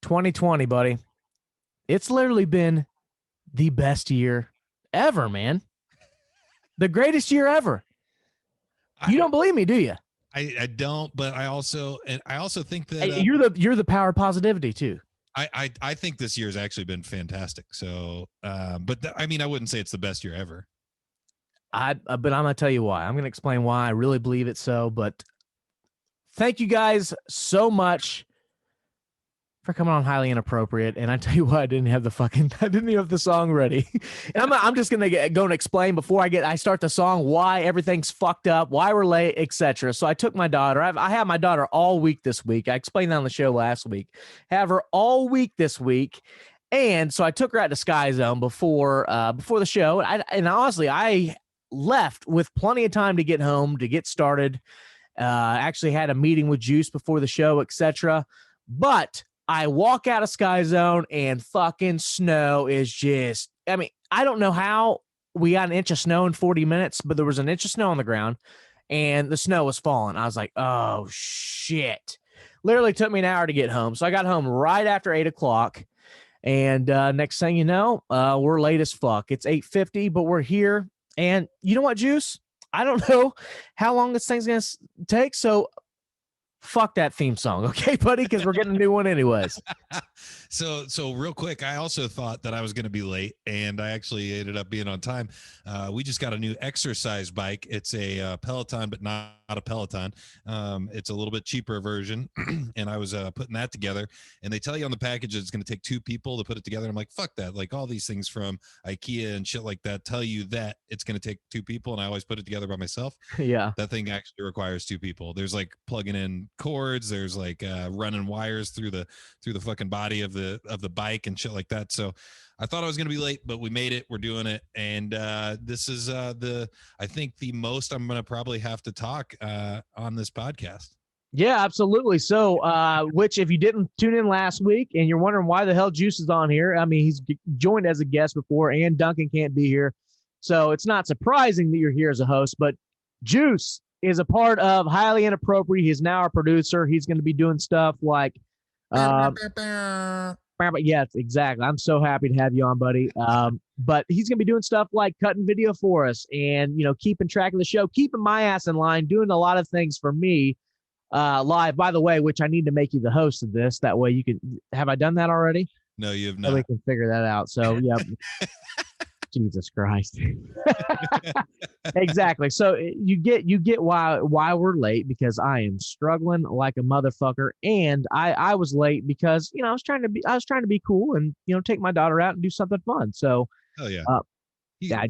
2020, buddy. It's literally been the best year ever, man. The greatest year ever. You don't believe me, do you? I don't, but I also think that Hey, you're the power of positivity too. I think this year's actually been fantastic. So, but I mean, I wouldn't say it's the best year ever. But I'm gonna tell you why. I'm gonna explain why I really believe it so. But thank you guys so much for coming on Highly Inappropriate. And I tell you what, I didn't even have the song ready. And I'm just gonna go and explain before I start the song why everything's fucked up, why we're late, etc. So I took my daughter. I had my daughter all week this week. I explained that on the show last week. Have her all week this week. And so I took her out to Sky Zone before the show. And honestly, I left with plenty of time to get home, to get started. Actually had a meeting with Juice before the show, etc. But I walk out of Sky Zone and fucking snow is just, I mean, I don't know how we got an inch of snow in 40 minutes, but there was an inch of snow on the ground and the snow was falling. I was like, oh shit. Literally took me an hour to get home. So I got home right after 8 o'clock. And next thing you know, we're late as fuck. It's 8:50, but we're here. And you know what, Juice? I don't know how long this thing's going to take. So fuck that theme song, okay, buddy? Because we're getting a new one anyways. So real quick, I also thought that I was going to be late, and I actually ended up being on time. We just got a new exercise bike. It's a Peloton, but not a Peloton. It's a little bit cheaper version, and I was putting that together. And they tell you on the package it's going to take 2 people to put it together. I'm like, fuck that. Like all these things from IKEA and shit like that tell you that it's going to take 2 people, and I always put it together by myself. Yeah, that thing actually requires 2 people. There's like plugging in cords. There's like running wires through the fucking body of the bike and shit like that. So I thought I was going to be late, but we made it. We're doing it. And this is I think the most I'm going to probably have to talk on this podcast. Yeah, absolutely. So, which if you didn't tune in last week and you're wondering why the hell Juice is on here, I mean, he's joined as a guest before and Duncan can't be here. So it's not surprising that you're here as a host, but Juice is a part of Highly Inappropriate. He's now our producer. He's going to be doing stuff like, yes, exactly. I'm so happy to have you on, buddy. But he's going to be doing stuff like cutting video for us and, you know, keeping track of the show, keeping my ass in line, doing a lot of things for me live, by the way, which I need to make you the host of this. That way you can, have I done that already? No, you have not. So we can figure that out. So, yeah. Jesus Christ. Exactly. So you get why we're late, because I am struggling like a motherfucker. And I was late because, you know, I was trying to be cool and, you know, take my daughter out and do something fun. So, hell yeah. Yeah,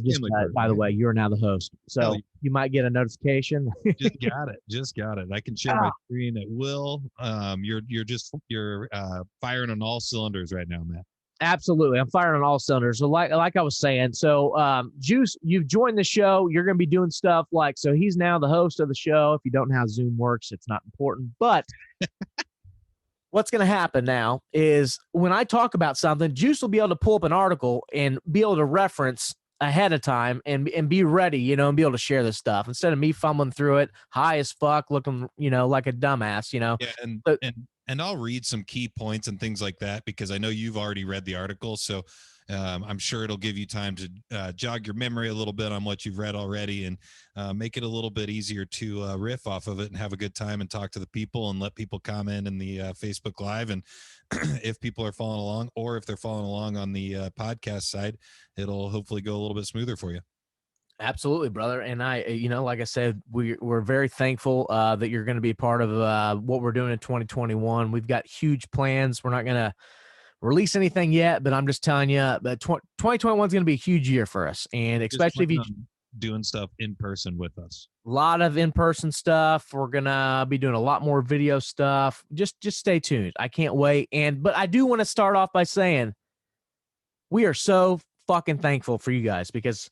by the way, you're now the host. So you might get a notification. Just got it. I can share my screen at will. You're firing on all cylinders right now, Matt. Absolutely. I'm firing on all cylinders. So like I was saying, so Juice, you've joined the show. You're going to be doing stuff like, so he's now the host of the show. If you don't know how Zoom works, it's not important. But what's going to happen now is when I talk about something, Juice will be able to pull up an article and be able to reference ahead of time and be ready, you know, and be able to share this stuff instead of me fumbling through it, high as fuck, looking, you know, like a dumbass, you know. Yeah, and I'll read some key points and things like that because I know you've already read the article, so I'm sure it'll give you time to jog your memory a little bit on what you've read already and make it a little bit easier to riff off of it and have a good time and talk to the people and let people comment in the Facebook Live. And if people are following along, or if they're following along on the podcast side, it'll hopefully go a little bit smoother for you. Absolutely, brother. And I, you know, like I said, we're very thankful that you're going to be a part of what we're doing in 2021. We've got huge plans. We're not going to release anything yet, but I'm just telling you that 2021 is going to be a huge year for us. And especially if you doing stuff in person with us, a lot of in-person stuff. We're going to be doing a lot more video stuff. Just stay tuned. I can't wait. But I do want to start off by saying we are so fucking thankful for you guys, because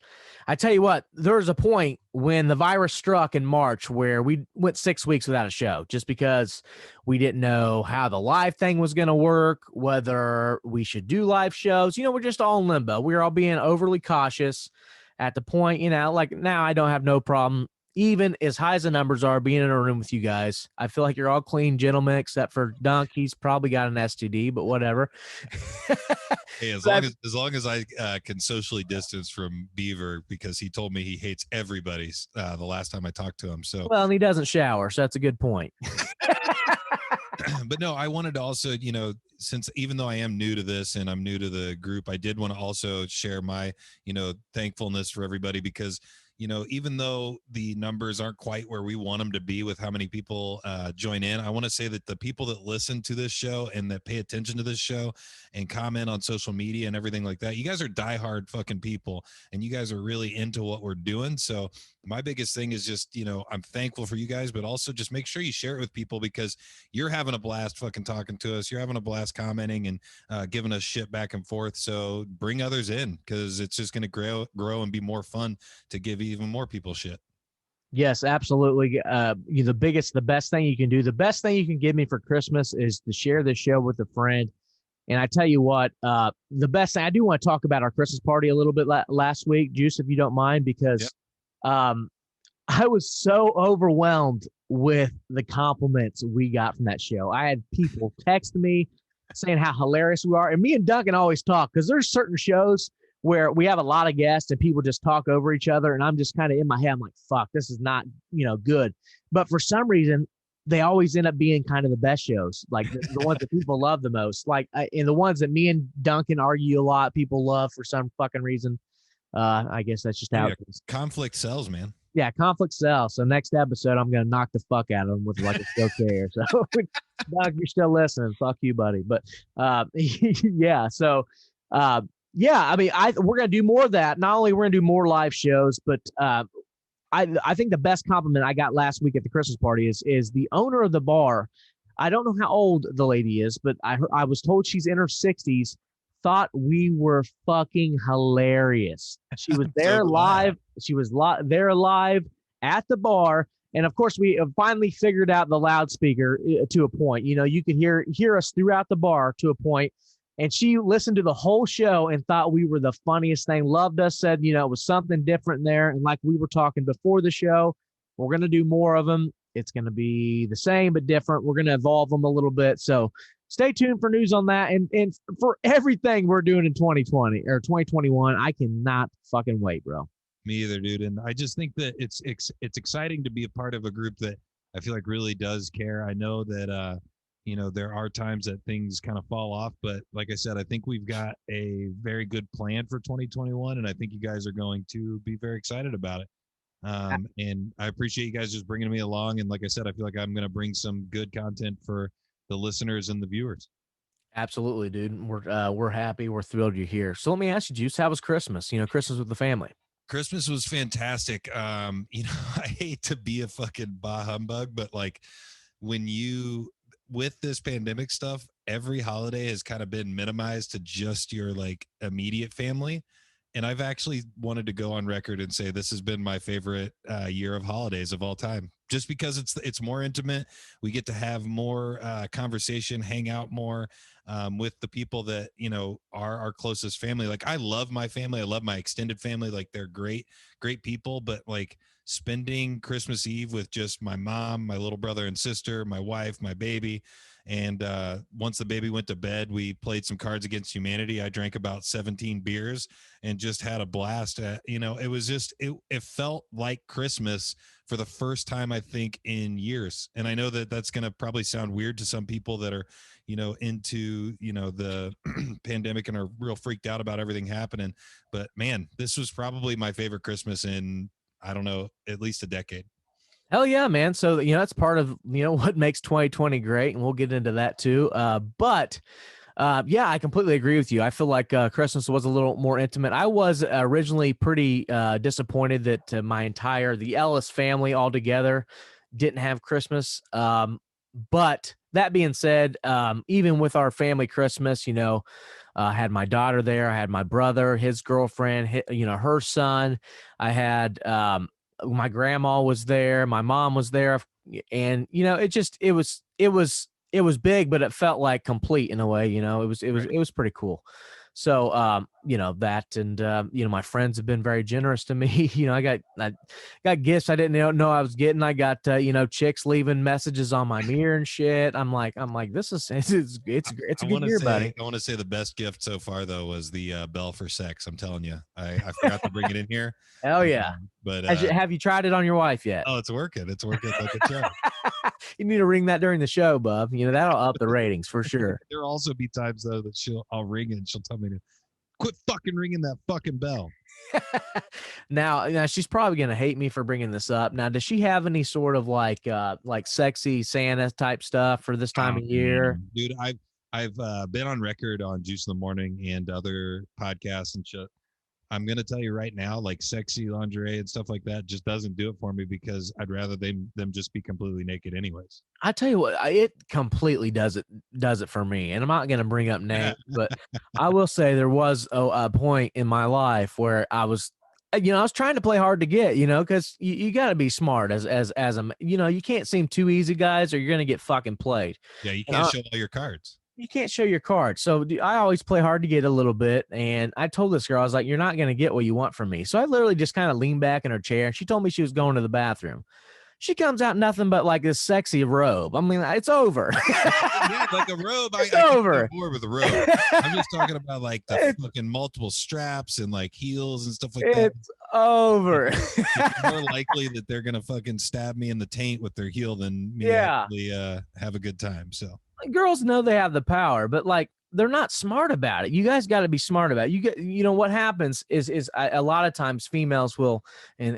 I tell you what, there was a point when the virus struck in March where we went 6 weeks without a show just because we didn't know how the live thing was going to work, whether we should do live shows. You know, we're just all in limbo. We're all being overly cautious at the point, you know, like now I don't have no problem even as high as the numbers are, being in a room with you guys. I feel like you're all clean gentlemen, except for Dunk. He's probably got an STD, but whatever. Hey, as long as I can socially distance from Beaver, because he told me he hates everybody's the last time I talked to him. So well, and he doesn't shower, so that's a good point. But no, I wanted to also, since even though I am new to this and I'm new to the group, I did want to also share my, thankfulness for everybody, because even though the numbers aren't quite where we want them to be with how many people join in, I want to say that the people that listen to this show and that pay attention to this show and comment on social media and everything like that, you guys are diehard fucking people, and you guys are really into what we're doing. So my biggest thing is just, I'm thankful for you guys, but also just make sure you share it with people, because you're having a blast fucking talking to us. You're having a blast commenting and giving us shit back and forth. So bring others in, because it's just going to grow and be more fun to give even more people shit. Yes, absolutely. The best thing you can do, the best thing you can give me for Christmas is to share this show with a friend. And I tell you what, the best thing, I do want to talk about our Christmas party a little bit last week, Juice, if you don't mind, because I was so overwhelmed with the compliments we got from that show. I had people text me saying how hilarious we are. And me and Duncan always talk, because there's certain shows where we have a lot of guests and people just talk over each other. And I'm just kind of in my head, I'm like, fuck, this is not, good. But for some reason, they always end up being kind of the best shows, like the ones that people love the most. Like, and the ones that me and Duncan argue a lot, people love for some fucking reason. I guess that's just how it is. Conflict sells, man. Yeah, conflict sells. So next episode, I'm going to knock the fuck out of them with like a still care. So, Doug, you're still listening. Fuck you, buddy. But yeah, so yeah, I mean, we're going to do more of that. Not only we're going to do more live shows, but I think the best compliment I got last week at the Christmas party is the owner of the bar. I don't know how old the lady is, but I was told she's in her 60s. Thought we were fucking hilarious. She was there live. She was there live at the bar. And of course, we have finally figured out the loudspeaker to a point. You could hear us throughout the bar to a point. And she listened to the whole show and thought we were the funniest thing, loved us, said, it was something different there. And like we were talking before the show, we're going to do more of them. It's going to be the same, but different. We're going to evolve them a little bit. So stay tuned for news on that. And for everything we're doing in 2020 or 2021, I cannot fucking wait, bro. Me either, dude. And I just think that it's exciting to be a part of a group that I feel like really does care. I know that, there are times that things kind of fall off, but like I said, I think we've got a very good plan for 2021, and I think you guys are going to be very excited about it. And I appreciate you guys just bringing me along. And like I said, I feel like I'm going to bring some good content for the listeners and the viewers. Absolutely, dude. We're happy. We're thrilled you're here. So let me ask you, Juice, how was Christmas? Christmas with the family. Christmas was fantastic. I hate to be a fucking bah humbug, but like with this pandemic stuff, every holiday has kind of been minimized to just your like immediate family. And I've actually wanted to go on record and say this has been my favorite year of holidays of all time, just because it's more intimate. We get to have more conversation, hang out more with the people that, are our closest family. Like I love my family. I love my extended family. Like they're great people, but like spending Christmas Eve with just my mom, my little brother and sister, my wife, my baby. And once the baby went to bed, we played some Cards Against Humanity. I drank about 17 beers and just had a blast. It was just, it felt like Christmas for the first time, I think, in years. And I know that that's going to probably sound weird to some people that are, into, the pandemic and are real freaked out about everything happening. But man, this was probably my favorite Christmas in, I don't know, at least a decade. Hell yeah, man. So, that's part of, what makes 2020 great. And we'll get into that too. But yeah, I completely agree with you. I feel like Christmas was a little more intimate. I was originally pretty disappointed that the Ellis family altogether didn't have Christmas. But that being said, even with our family Christmas, I had my daughter there. I had my brother, his girlfriend, her son. I had my grandma was there, my mom was there, and it was big, but it felt like complete in a way. It was pretty cool. So, that, and, my friends have been very generous to me. I got gifts I didn't know I was getting. I got, chicks leaving messages on my mirror and shit. I'm like, this is, it's a good year, buddy. I want to say the best gift so far though was the bell for sex. I'm telling you, I forgot to bring it in here. Hell yeah. But Have you tried it on your wife yet? Oh, it's working. It's working like a charm. You need to ring that during the show, bub. That'll up the ratings for sure. There'll also be times though that I'll ring it and she'll tell me to quit fucking ringing that fucking bell. Now she's probably gonna hate me for bringing this up. Now, does she have any sort of like sexy Santa type stuff for this time of year? Dude, I've been on record on Juice in the Morning and other podcasts and shit. I'm gonna tell you right now, like sexy lingerie and stuff like that just doesn't do it for me, because I'd rather them just be completely naked anyways. I tell you what, it completely does it for me. And I'm not gonna bring up names, but I will say there was a point in my life where I was trying to play hard to get, because you got to be smart as a, you can't seem too easy, guys, or you're gonna get fucking played. Yeah, you can't show all your cards. You can't show your cards. So I always play hard to get a little bit. And I told this girl, I was like, you're not going to get what you want from me. So I literally just kind of leaned back in her chair. She told me she was going to the bathroom. She comes out nothing but like this sexy robe. I mean, it's over. Yeah, like a robe. It's over. I bored with a robe. I'm just talking about like the fucking multiple straps and like heels and stuff like that. It's over. It's more likely that they're gonna fucking stab me in the taint with their heel than me actually have a good time. So girls know they have the power, but like they're not smart about it. You guys got to be smart about it. What happens is a lot of times females will, and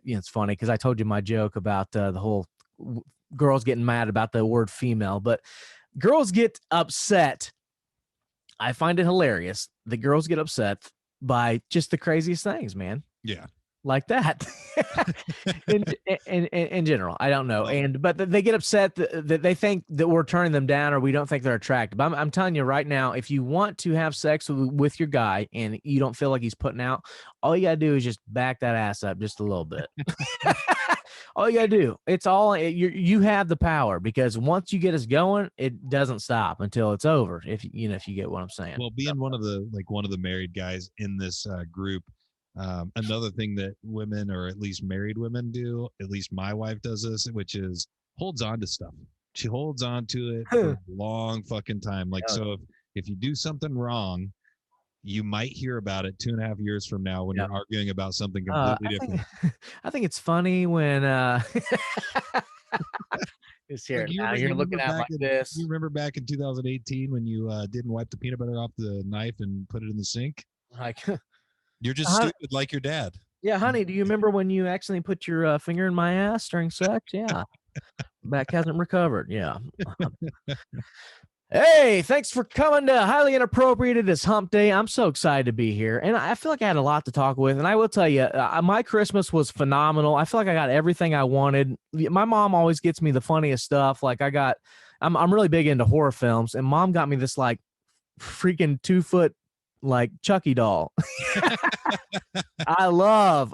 it's funny because I told you my joke about the whole girls getting mad about the word female, but girls get upset. I find it hilarious that girls get upset by just the craziest things, man. Yeah. Like that in general. I don't know. But they get upset that they think that we're turning them down or we don't think they're attractive. I'm telling you right now, if you want to have sex with your guy and you don't feel like he's putting out, all you got to do is just back that ass up just a little bit. All you got to do. It's all you have the power, because once you get us going, it doesn't stop until it's over. If you get what I'm saying. Well, being one of the married guys in this group, another thing that women, or at least married women, do, at least my wife does this, which is holds on to stuff. She holds on to it for a long fucking time. Like, so if you do something wrong, you might hear about it 2.5 years from now when you're arguing about something completely different. I think it's funny when it's here like now. You're looking at like this. You remember back in 2018 when you didn't wipe the peanut butter off the knife and put it in the sink? Like, you're just stupid like your dad. Yeah, honey, do you remember when you accidentally put your finger in my ass during sex? Yeah. Back hasn't recovered. Yeah. Hey, thanks for coming to Highly Inappropriate. It is hump day. I'm so excited to be here. And I feel like I had a lot to talk with. And I will tell you, my Christmas was phenomenal. I feel like I got everything I wanted. My mom always gets me the funniest stuff. Like I'm really big into horror films. And mom got me this like freaking 2-foot like Chucky doll. I love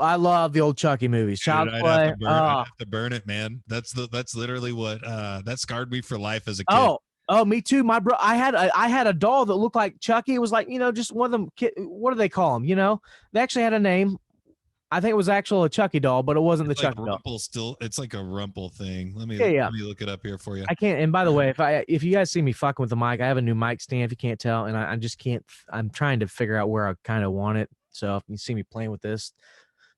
the old Chucky movies. Child's Play. I'd have to burn it, man. That's literally what that scarred me for life as a kid. Oh, me too. My bro, I had a doll that looked like Chucky. It was like, just one of them. What do they call them? They actually had a name. I think it was actually a Chucky doll, but it wasn't the Chucky doll. It's like a Rumple thing. Let me look it up here for you. I can't. And by the way, if you guys see me fucking with the mic, I have a new mic stand. If you can't tell, and I just can't. I'm trying to figure out where I kind of want it. So if you see me playing with this,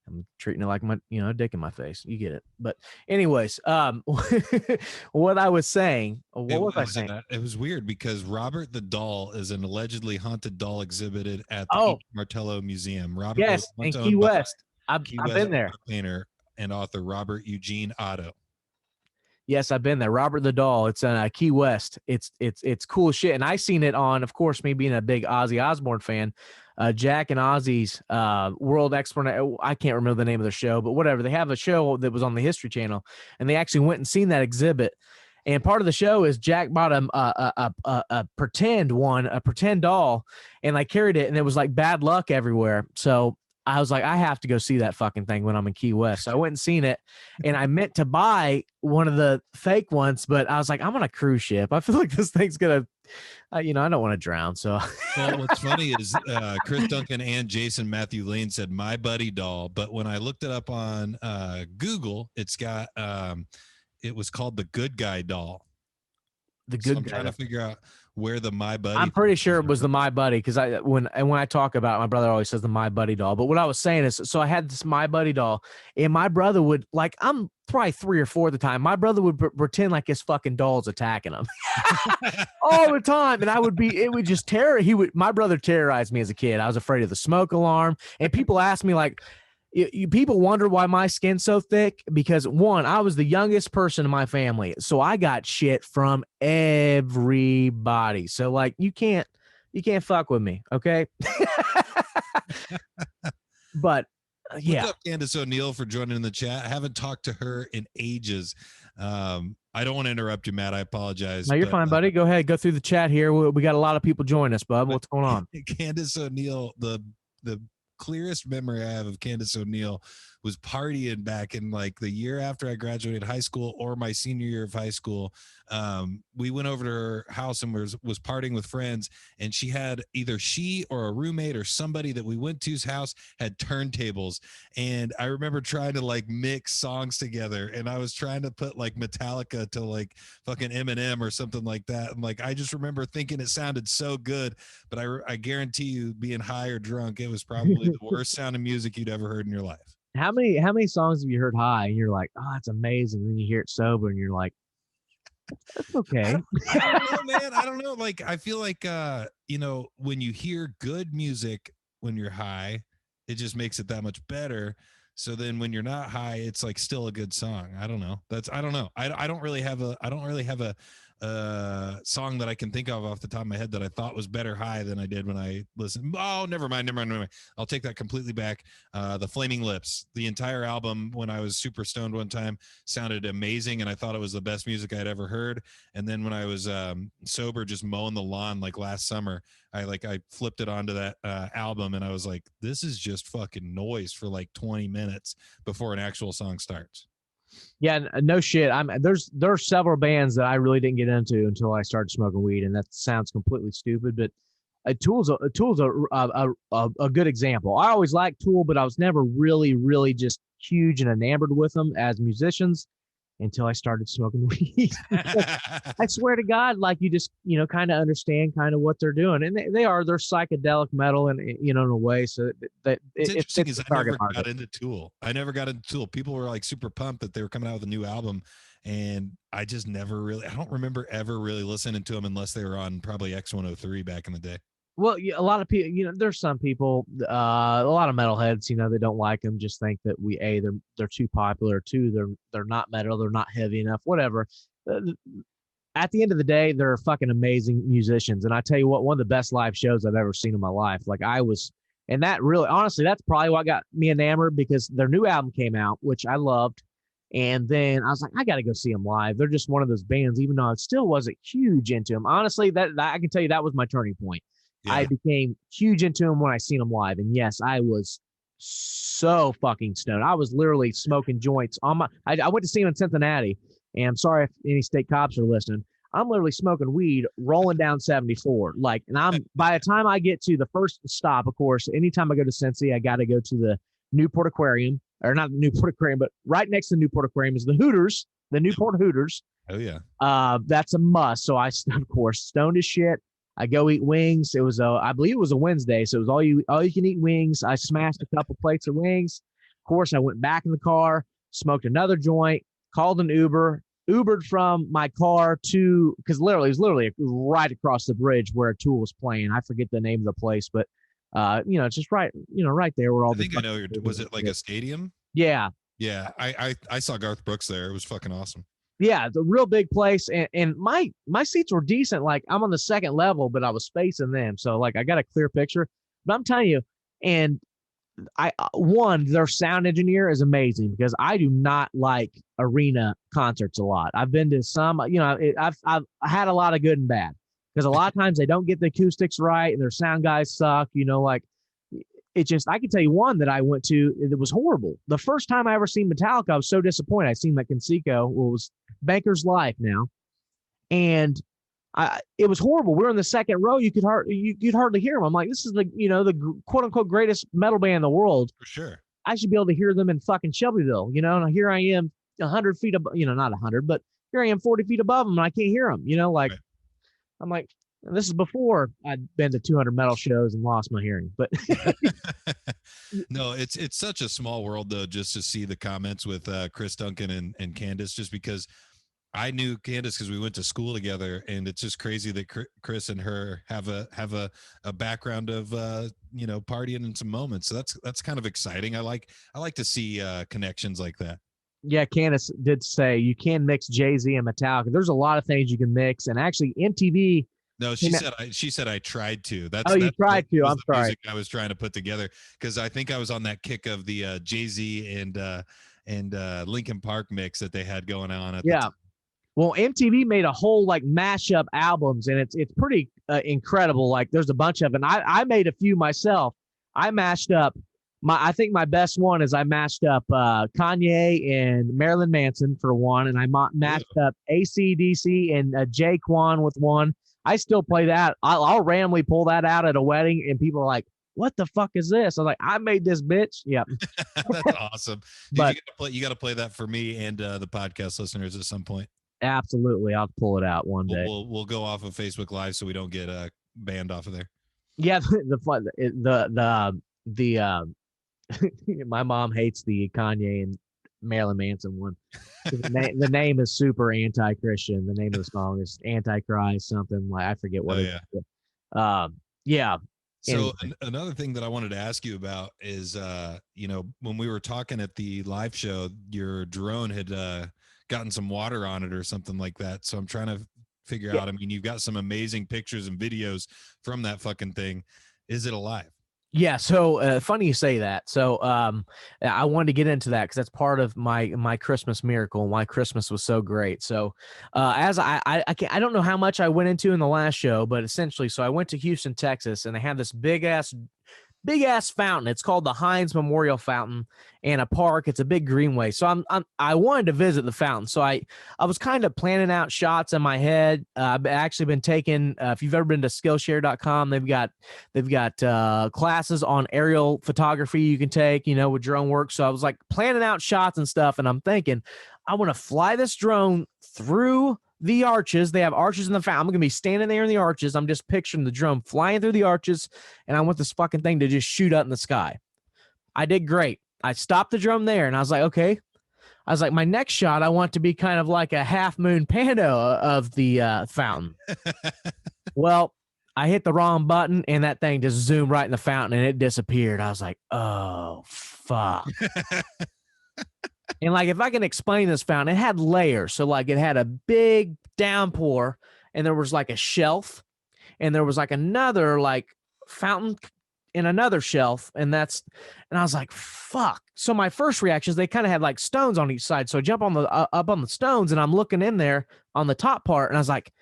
I'm treating it like my, dick in my face. You get it. But anyways, what I was saying, It was weird because Robert the Doll is an allegedly haunted doll exhibited at the Martello Museum. Robert, yes, in Key West. I've been there. Painter and author Robert Eugene Otto. Yes, I've been there. Robert the Doll. It's in Key West. It's cool shit. And I seen it on, of course, me being a big Ozzy Osbourne fan, Jack and Ozzy's World Expert. I can't remember the name of the show, but whatever. They have a show that was on the History Channel, and they actually went and seen that exhibit. And part of the show is Jack bought a pretend doll, and I carried it, and it was like bad luck everywhere. So I was like, I have to go see that fucking thing when I'm in Key West. So I went and seen it, and I meant to buy one of the fake ones, but I was like, I'm on a cruise ship. I feel like this thing's gonna I don't want to drown. So Well, what's funny is Chris Duncan and Jason Matthew Lane said My Buddy Doll, but when I looked it up on Google, it's got it was called the Good Guy Doll. the So good I'm guy. trying to figure out where the My Buddy. I'm pretty sure it was the My Buddy, because when I talk about it, my brother always says the My Buddy doll. But what I was saying is, so I had this My Buddy doll, and my brother would, like, I'm probably 3 or 4 at the time. My brother would pretend like his fucking doll's attacking him all the time, and it would just my brother terrorized me as a kid. I was afraid of the smoke alarm, and people ask me like, people wonder why my skin's so thick, because one, I was the youngest person in my family, so I got shit from everybody. So like, you can't fuck with me, okay? But yeah. What's up, Candace O'Neill, for joining in the chat. I haven't talked to her in ages. I don't want to interrupt you, Matt. I apologize. No, you're fine, buddy. Go ahead, go through the chat here. We got a lot of people join us, bub. What's going on? Candace O'Neill, the clearest memory I have of Candace O'Neill was partying back in like the year after I graduated high school or my senior year of high school. We went over to her house and was partying with friends, and she had either she or a roommate or somebody that we went to's house had turntables. And I remember trying to like mix songs together, and I was trying to put like Metallica to like fucking Eminem or something like that. And like, I just remember thinking it sounded so good, but I guarantee you, being high or drunk, it was probably the worst sounding music you'd ever heard in your life. How many songs have you heard high and you're like, oh, that's amazing, and then you hear it sober and you're like, that's okay? I don't know, man. I don't know. Like, I feel like when you hear good music when you're high, it just makes it that much better. So then when you're not high, it's like still a good song. I don't know. I don't know. I don't really have a song that I can think of off the top of my head that I thought was better high than I did when I listened. Oh, never mind. I'll take that completely back. The Flaming Lips, the entire album, when I was super stoned one time, sounded amazing, and I thought it was the best music I'd ever heard. And then when I was sober, just mowing the lawn like last summer, I flipped it onto that album, and I was like, this is just fucking noise for like 20 minutes before an actual song starts. Yeah, no shit. There's several bands that I really didn't get into until I started smoking weed, and that sounds completely stupid, but Tool's a good example. I always liked Tool, but I was never really just huge and enamored with them as musicians until I started smoking weed. I swear to God, like, you just kind of understand kind of what they're doing, and they're psychedelic metal, and in a way. So that it's interesting is I never got into Tool. People were like super pumped that they were coming out with a new album, and I just never really. I don't remember ever really listening to them unless they were on probably X103 back in the day. Well, a lot of people, there's some people, a lot of metalheads, they don't like them, just think that they're too popular, two, they're not metal, they're not heavy enough, whatever. At the end of the day, they're fucking amazing musicians. And I tell you what, one of the best live shows I've ever seen in my life. Like, and that really, honestly, that's probably what got me enamored, because their new album came out, which I loved. And then I was like, I got to go see them live. They're just one of those bands, even though I still wasn't huge into them. Honestly, that I can tell you that was my turning point. Yeah. I became huge into them when I seen them live. And yes, I was so fucking stoned. I was literally smoking joints on I went to see them in Cincinnati, and I'm sorry if any state cops are listening. I'm literally smoking weed, rolling down 74. Like, and by the time I get to the first stop, of course, anytime I go to Cincy, I got to go to the Newport Aquarium, or not the Newport Aquarium, but right next to the Newport Aquarium is the Hooters, the Newport Hooters. Oh yeah. That's a must. So I, of course, stoned as shit. I go eat wings. It was I believe it was a Wednesday, so it was all you can eat wings. I smashed a couple plates of wings. Of course, I went back in the car, smoked another joint, called an Ubered from my car to, because it was literally right across the bridge where Tool was playing. I forget the name of the place, but it's just right there where all I think I know. Was it like a stadium? Yeah. Yeah, I saw Garth Brooks there. It was fucking awesome. Yeah, it's a real big place, and my seats were decent. Like, I'm on the second level, but I was facing them, so like I got a clear picture. But I'm telling you, and their sound engineer is amazing, because I do not like arena concerts a lot. I've been to some, I've had a lot of good and bad, because a lot of times they don't get the acoustics right, and their sound guys suck. Like, it just, I can tell you one that I went to, it was horrible. The first time I ever seen Metallica, I was so disappointed. I seen like Conseco, it was Banker's Life now. And It was horrible. We were in the second row. You'd hardly hear them. I'm like, this is the quote unquote greatest metal band in the world. For sure. I should be able to hear them in fucking Shelbyville, and here I am 100 feet above, not 100, but here I am 40 feet above them and I can't hear them, like, right. I'm like, this is before I'd been to 200 metal shows and lost my hearing, but no, it's such a small world though, just to see the comments with Chris Duncan and Candace, just because I knew Candace because we went to school together, and it's just crazy that Chris and her have a background of partying in some moments. So that's kind of exciting. I like to see connections like that. Yeah, Candace did say you can mix Jay-Z and Metallica. There's a lot of things you can mix, and actually MTV. No, she said I tried to. You tried to. I'm sorry. I was trying to put together because I think I was on that kick of the Jay-Z and Linkin Park mix that they had going on at the time. Well, MTV made a whole like mashup albums, and it's pretty incredible. Like there's a bunch of them. I made a few myself. I mashed up I think my best one is I mashed up Kanye and Marilyn Manson for one, and I mashed up AC/DC and Jay Quan with one. I still play that. I'll randomly pull that out at a wedding, and people are like, "What the fuck is this?" I was like, "I made this, bitch." Yeah, that's awesome. Dude, you got to play that for me and the podcast listeners at some point. Absolutely, I'll pull it out one day. We'll go off of Facebook Live so we don't get banned off of there. Yeah, my mom hates the Kanye and Marilyn Manson one. The name is super anti-Christian. The name of the song is Antichrist, something like I forget what it is. Yeah. So another thing that I wanted to ask you about is, when we were talking at the live show, your drone had gotten some water on it or something like that. So I'm trying to figure out, I mean, you've got some amazing pictures and videos from that fucking thing. Is it alive? Yeah. So funny you say that. So I wanted to get into that because that's part of my Christmas miracle and why Christmas was so great. So as I don't know how much I went into in the last show, but essentially, so I went to Houston, Texas, and they have this big ass fountain. It's called the Heinz Memorial Fountain in a park. It's a big greenway. So I wanted to visit the fountain. So I was kind of planning out shots in my head. I've actually been taking, if you've ever been to Skillshare.com, they've got classes on aerial photography you can take, with drone work. So I was like planning out shots and stuff. And I'm thinking, I want to fly this drone through the arches. They have arches in the fountain. I'm going to be standing there in the arches. I'm just picturing the drone flying through the arches, and I want this fucking thing to just shoot up in the sky. I did great. I stopped the drone there, and I was like, okay. I was like, my next shot, I want to be kind of like a half moon pano of the fountain. Well, I hit the wrong button, and that thing just zoomed right in the fountain, and it disappeared. I was like, oh, fuck. And like, if I can explain this fountain, it had layers. So like it had a big downpour, and there was like a shelf, and there was like another like fountain in another shelf. And I was like, fuck. So my first reaction is they kind of had like stones on each side. So I jump on the up on the stones, and I'm looking in there on the top part, and I was like,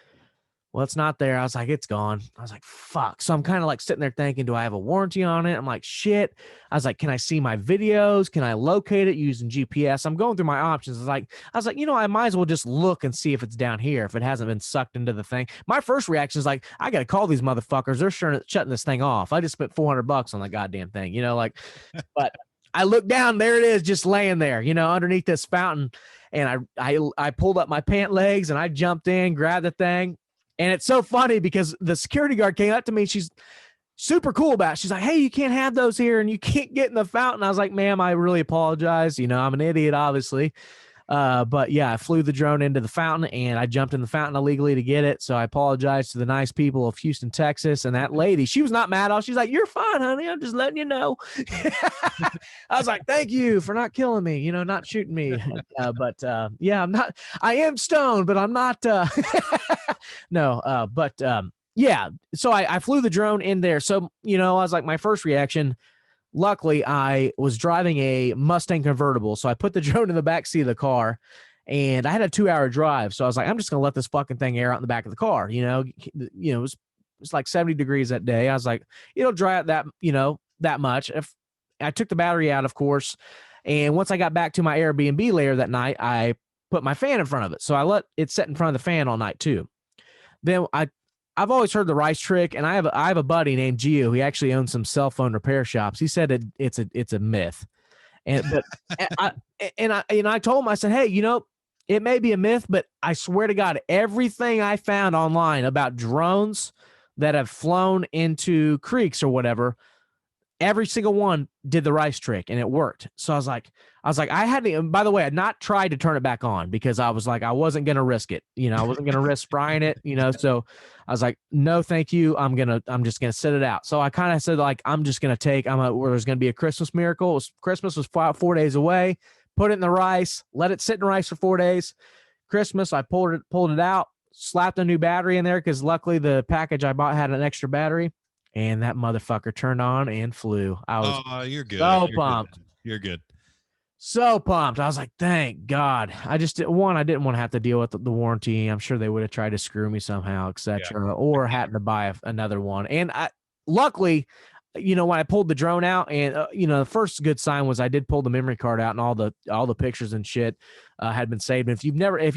well, it's not there. I was like, it's gone. I was like, fuck. So I'm kind of like sitting there thinking, do I have a warranty on it? I'm like, shit. I was like, can I see my videos? Can I locate it using GPS? I'm going through my options. I was like, I might as well just look and see if it's down here, if it hasn't been sucked into the thing. My first reaction is like, I got to call these motherfuckers. They're shutting this thing off. I just spent $400 on that goddamn thing, but I looked down, there it is, just laying there, underneath this fountain. And I pulled up my pant legs, and I jumped in, grabbed the thing. And it's so funny because the security guard came up to me. She's super cool about it. She's like, hey, you can't have those here, and you can't get in the fountain. I was like, ma'am, I really apologize. I'm an idiot, obviously. But yeah, I flew the drone into the fountain, and I jumped in the fountain illegally to get it. So I apologize to the nice people of Houston, Texas. And that lady, she was not mad at all. She's like, you're fine, honey. I'm just letting you know. I was like, thank you for not killing me, not shooting me. Yeah, I am stoned, but I'm not, no, yeah. So I flew the drone in there. So, I was like, my first reaction, luckily, I was driving a Mustang convertible, so I put the drone in the back seat of the car, and I had a 2-hour drive. So I was like, I'm just gonna let this fucking thing air out in the back of the car. It was like 70 degrees that day. I was like, it'll dry out that much. If I took the battery out, of course, and once I got back to my Airbnb later that night, I put my fan in front of it. So I let it sit in front of the fan all night too. then I've always heard the rice trick, and I have a buddy named Gio. He actually owns some cell phone repair shops. He said it's a myth, but I told him, I said, hey, it may be a myth, but I swear to God, everything I found online about drones that have flown into creeks or whatever, every single one did the rice trick and it worked. So I was like, I had to, by the way, I'd not tried to turn it back on because I was like, I wasn't going to risk it. I wasn't going to risk frying it, so I was like, no, thank you. I'm just going to sit it out. So I kind of said, like, I'm just going to take, where there's going to be a Christmas miracle. Christmas was 4 days away, put it in the rice, let it sit in rice for 4 days. Christmas, I pulled it out, slapped a new battery in there because luckily the package I bought had an extra battery. And that motherfucker turned on and flew. I was you're good. So you're pumped. Good. You're good. So pumped. I was like, thank God. I didn't want to have to deal with the warranty. I'm sure they would have tried to screw me somehow, etc. Or had to buy another one. And luckily, when I pulled the drone out, and the first good sign was I did pull the memory card out, and all the pictures and shit had been saved. And if you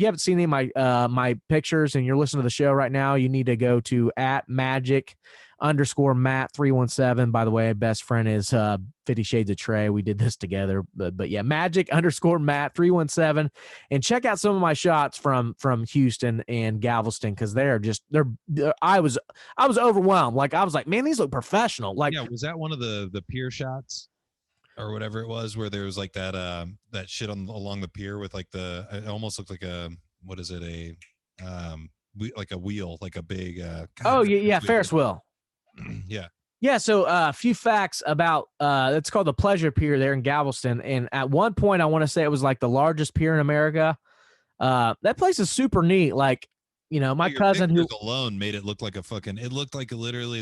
haven't seen any of my pictures and you're listening to the show right now, you need to go to @magic_Matt317. By the way, best friend is 50 Shades of Trey. We did this together, but yeah, Magic_Matt317, and check out some of my shots from Houston and Galveston because I was overwhelmed. Like I was like, man, these look professional. Like, yeah, was that one of the pier shots or whatever it was where there was like that shit along the pier with like it almost looked like what is it, like a wheel, like a big Ferris wheel. Yeah, so a few facts about it's called the Pleasure Pier there in Galveston, and at one point I want to say it was like the largest pier in America. That place is super neat. Like, my cousin who alone made it look like it looked like literally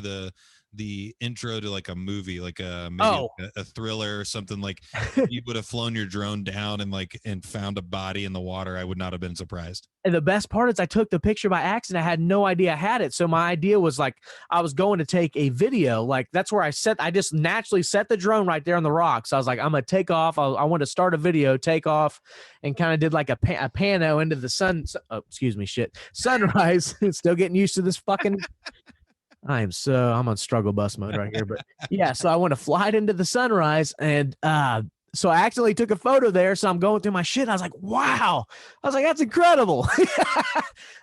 the intro to like a movie, like maybe a thriller or something. Like you would have flown your drone down and found a body in the water, I would not have been surprised. And the best part is I took the picture by accident. I had no idea I had it. So my idea was like, I was going to take a video. Like that's where I just naturally set the drone right there on the rocks. I was like, I'm going to take off. I wanted to start a video, take off, and kind of did like a pano into the sunrise. Still getting used to this fucking I'm on struggle bus mode right here, but yeah. So I want to fly it into the sunrise, and so I accidentally took a photo there. So I'm going through my shit. I was like, wow. I was like, that's incredible.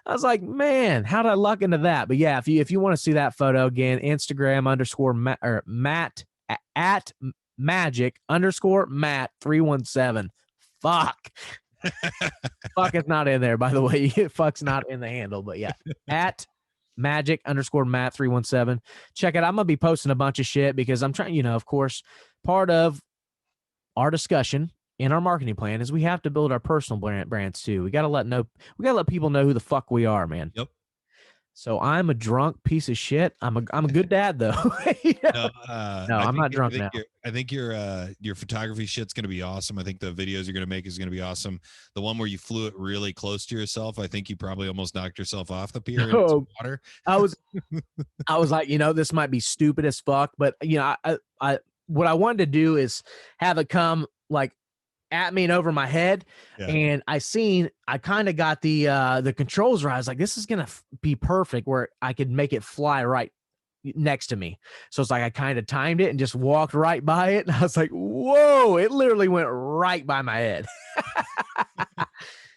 I was like, man, how did I luck into that? But yeah, if you want to see that photo again, Instagram _Matt @magic_Matt317. Fuck. Fuck is not in there, by the way. Fuck's not in the handle, but yeah, @magic_Matt317. Check it out. I'm gonna be posting a bunch of shit because I'm trying, of course, part of our discussion in our marketing plan is we have to build our personal brands too. We gotta let people know who the fuck we are, man. Yep. So I'm a drunk piece of shit. I'm a good dad though. No, I'm not drunk now. I think your photography shit's gonna be awesome. I think the videos you're gonna make is gonna be awesome. The one where you flew it really close to yourself, I think you probably almost knocked yourself off the pier into some water. I was like, this might be stupid as fuck, but I what I wanted to do is have it come like at me and over my head. Yeah. And I kind of got the controls right. I was like, this is going to be perfect where I could make it fly right next to me. So it's like, I kind of timed it and just walked right by it. And I was like, whoa, it literally went right by my head.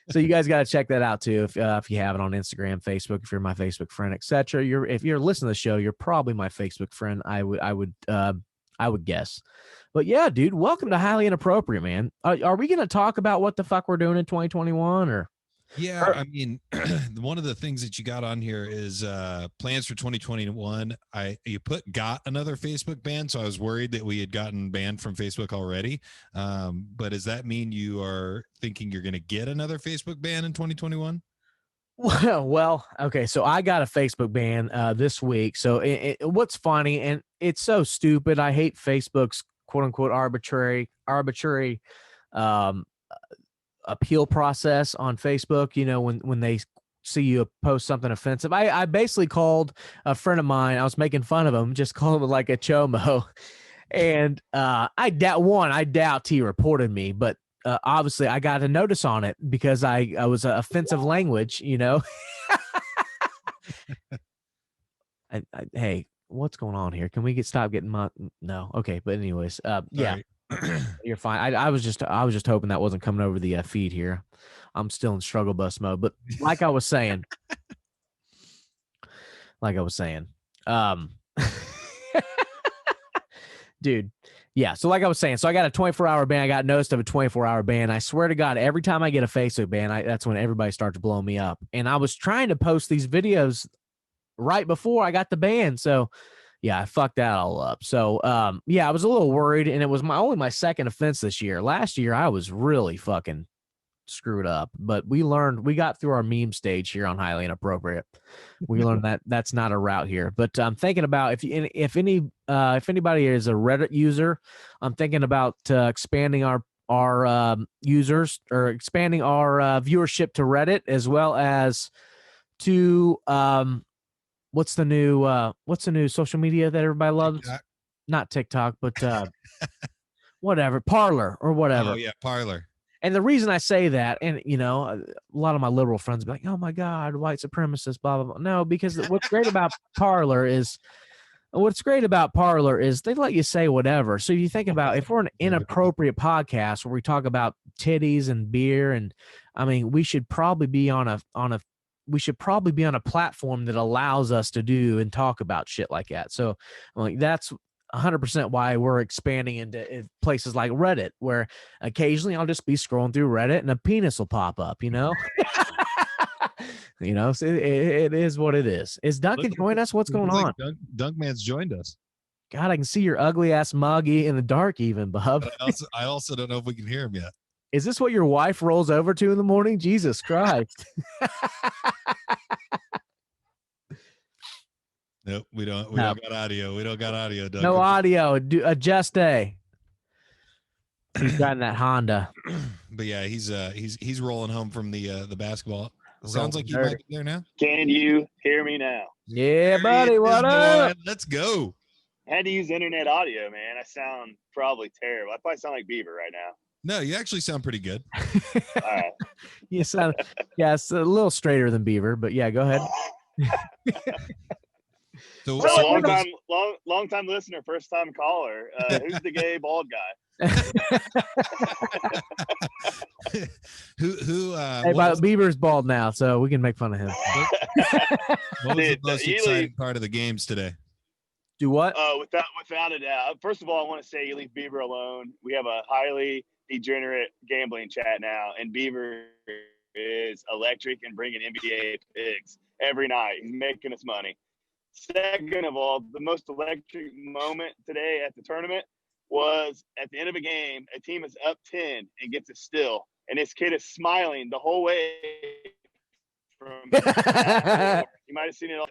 So you guys got to check that out too. If you have it on Instagram, Facebook, if you're my Facebook friend, etc. If you're listening to the show, you're probably my Facebook friend. I would guess. But yeah, dude, welcome to Highly Inappropriate, man. Are we going to talk about what the fuck we're doing in 2021 or? Yeah, I mean, one of the things that you got on here is plans for 2021. You got another Facebook ban, so I was worried that we had gotten banned from Facebook already. But does that mean you are thinking you're going to get another Facebook ban in 2021? Well, okay. So I got a Facebook ban this week. So what's funny, and it's so stupid. I hate Facebook's quote unquote arbitrary appeal process on Facebook. When they see you post something offensive, I basically called a friend of mine. I was making fun of him, just called him like a chomo, and I doubt he reported me, but obviously I got a notice on it because I was offensive language, Hey, what's going on here? Can we stop getting my no? Okay, but anyways, yeah, you're fine. I was just hoping that wasn't coming over the feed here. I'm still in struggle bus mode, but like I was saying, um, dude, yeah. So like I was saying, so I got a 24-hour ban. I got noticed of a 24-hour ban. I swear to God, every time I get a Facebook ban, that's when everybody starts blowing me up. And I was trying to post these videos right before I got the ban, so yeah, I fucked that all up. So yeah, I was a little worried, and it was only my second offense this year. Last year I was really fucking screwed up, but we got through our meme stage here on Highly Inappropriate. We learned that that's not a route here. But I'm thinking about if anybody is a Reddit user, I'm thinking about expanding our users, or expanding our viewership to Reddit, as well as to what's the new social media that everybody loves? TikTok. Not TikTok, but whatever, Parlor or whatever. Oh yeah, Parlor. And the reason I say that, and a lot of my liberal friends be like, "Oh my God, white supremacist," blah blah blah. No, because what's great about Parlor is they let you say whatever. So you think about, if we're an inappropriate podcast where we talk about titties and beer, and I mean, we should probably be on a platform that allows us to do and talk about shit like that. So like that's 100% why we're expanding into places like Reddit, where occasionally I'll just be scrolling through Reddit and a penis will pop up, so it is what it is. Is Duncan joining us? What's going on? Dunkman's joined us. God, I can see your ugly ass muggy in the dark even, bub. I also don't know if we can hear him yet. Is this what your wife rolls over to in the morning? Jesus Christ. Nope, we don't got audio. We don't got audio, Duncan. No audio. Adjust A. He's driving that Honda. But yeah, he's rolling home from the basketball. Sounds like you might be there now. Can you hear me now? Yeah, buddy. What up? Let's go. I had to use internet audio, man. I sound probably terrible. I probably sound like Beaver right now. No, you actually sound pretty good. All right. You sound, yeah, it's a little straighter than Beaver, but yeah, go ahead. So long time listener, first time caller. Who's the gay bald guy? Hey, Beaver's bald now, so we can make fun of him. What was the most exciting part of the games today? Do what? Without a doubt. First of all, I want to say you leave Beaver alone. We have a highly degenerate gambling chat now, and Beaver is electric and bringing NBA picks every night. He's making us money. Second of all, the most electric moment today at the tournament was at the end of a game, a team is up 10 and gets a steal, and this kid is smiling the whole way from you might have seen it all.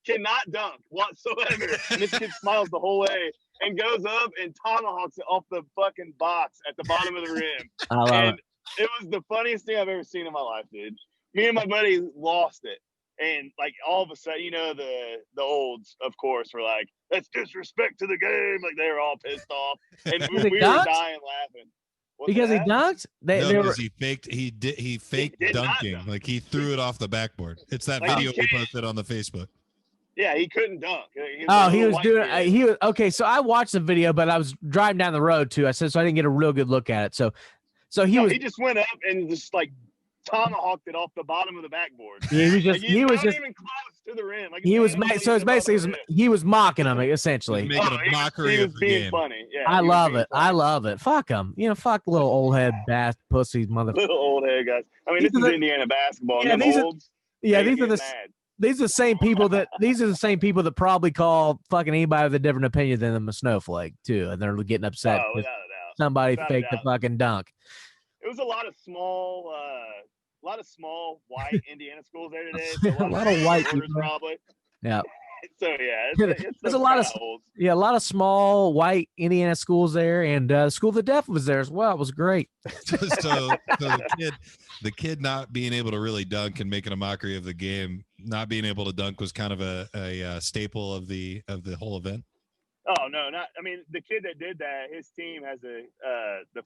Cannot dunk whatsoever. And this kid smiles the whole way and goes up and tomahawks it off the fucking box at the bottom of the rim. I love it was the funniest thing I've ever seen in my life, dude. Me and my buddy lost it. And like all of a sudden, the olds, of course, were like, "That's disrespect to the game." Like they were all pissed off, and we were dying laughing. Because he dunked? Because he faked dunking. Like he threw it off the backboard. It's that video we posted on the Facebook. Yeah, he couldn't dunk. He was doing. He was okay. So I watched the video, but I was driving down the road too. I said so I didn't get a real good look at it. So he just went up and just like tomahawked it off the bottom of the backboard. Yeah, he was just even close to the rim. Like he was so it's basically he was mocking him essentially. Making a mockery of the game. Funny. Yeah, I love it. I love it. Fuck him. Fuck little old head pussies, mother. Little old head guys. I mean, this is Indiana basketball. Yeah, these are the same people that probably call fucking anybody with a different opinion than them a snowflake too, and they're getting upset. Oh, without a doubt. Somebody faked the fucking dunk. It was a lot of small white Indiana schools there today. So a lot of white people, probably. Yeah. So yeah, there's a lot of small white Indiana schools there, and School of the Deaf was there as well. It was great. so the kid not being able to really dunk and making a mockery of the game, not being able to dunk was kind of a staple of the whole event. Oh no, not. I mean, the kid that did that, his team has the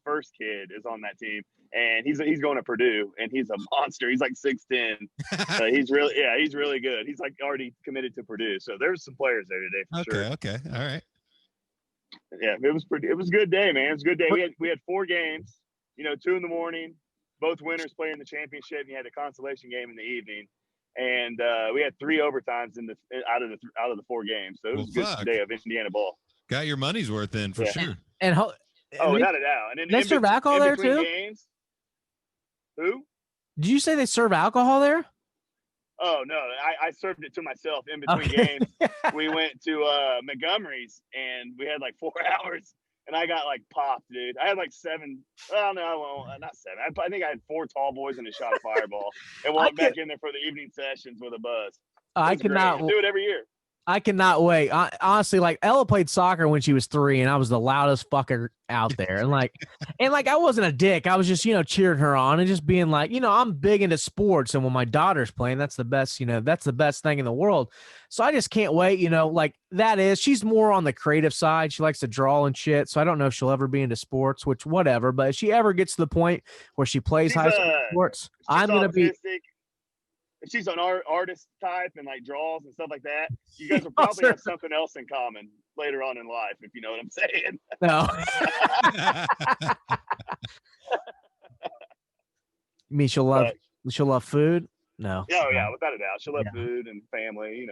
first kid is on that team, and he's going to Purdue, and he's a monster. He's like 6'10". He's really good. He's like already committed to Purdue. So there's some players there today for sure. Okay, all right. Yeah, it was a good day, man. It was a good day. We had 4 games. 2 in the morning. Both winners play in the championship, and you had a consolation game in the evening. And we had 3 overtimes out of the 4 games, so it was a good day of Indiana ball. Got your money's worth in for sure. And without a doubt. And they serve alcohol there too. Games, who? Did you say they serve alcohol there? Oh no, I served it to myself in between games. We went to Montgomery's and we had like 4 hours. And I got like popped, dude. I had like 7. Well, no, not 7. I think I had 4 tall boys and a shot of Fireball, and walked back in there for the evening sessions with a buzz. I cannot do it every year. I cannot wait. Honestly, like Ella played soccer when she was 3, and I was the loudest fucker out there. And I wasn't a dick. I was just, cheering her on and just being like, I'm big into sports. And when my daughter's playing, that's the best, that's the best thing in the world. So I just can't wait, she's more on the creative side. She likes to draw and shit. So I don't know if she'll ever be into sports, which whatever. But if she ever gets to the point where she plays high school sports, I'm going to be. If she's an artist type and like draws and stuff like that, you guys will probably have something else in common later on in life, if you know what I'm saying. No. You mean she'll love food? No. Oh yeah, without a doubt. She'll love food and family, You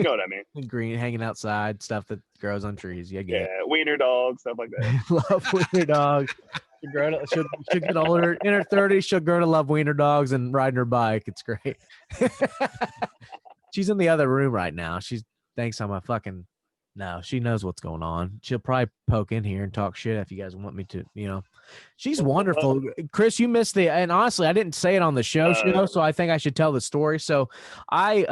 know what I mean. Green, hanging outside, stuff that grows on trees. Yeah, wiener dogs, stuff like that. Love wiener dogs. She'll get older. In her 30s, she'll grow to love wiener dogs and riding her bike. It's great. She's in the other room right now. She thinks I'm a fucking. No, she knows what's going on. She'll probably poke in here and talk shit if you guys want me to, She's wonderful. Chris, you missed and honestly, I didn't say it on the show, so I think I should tell the story. So I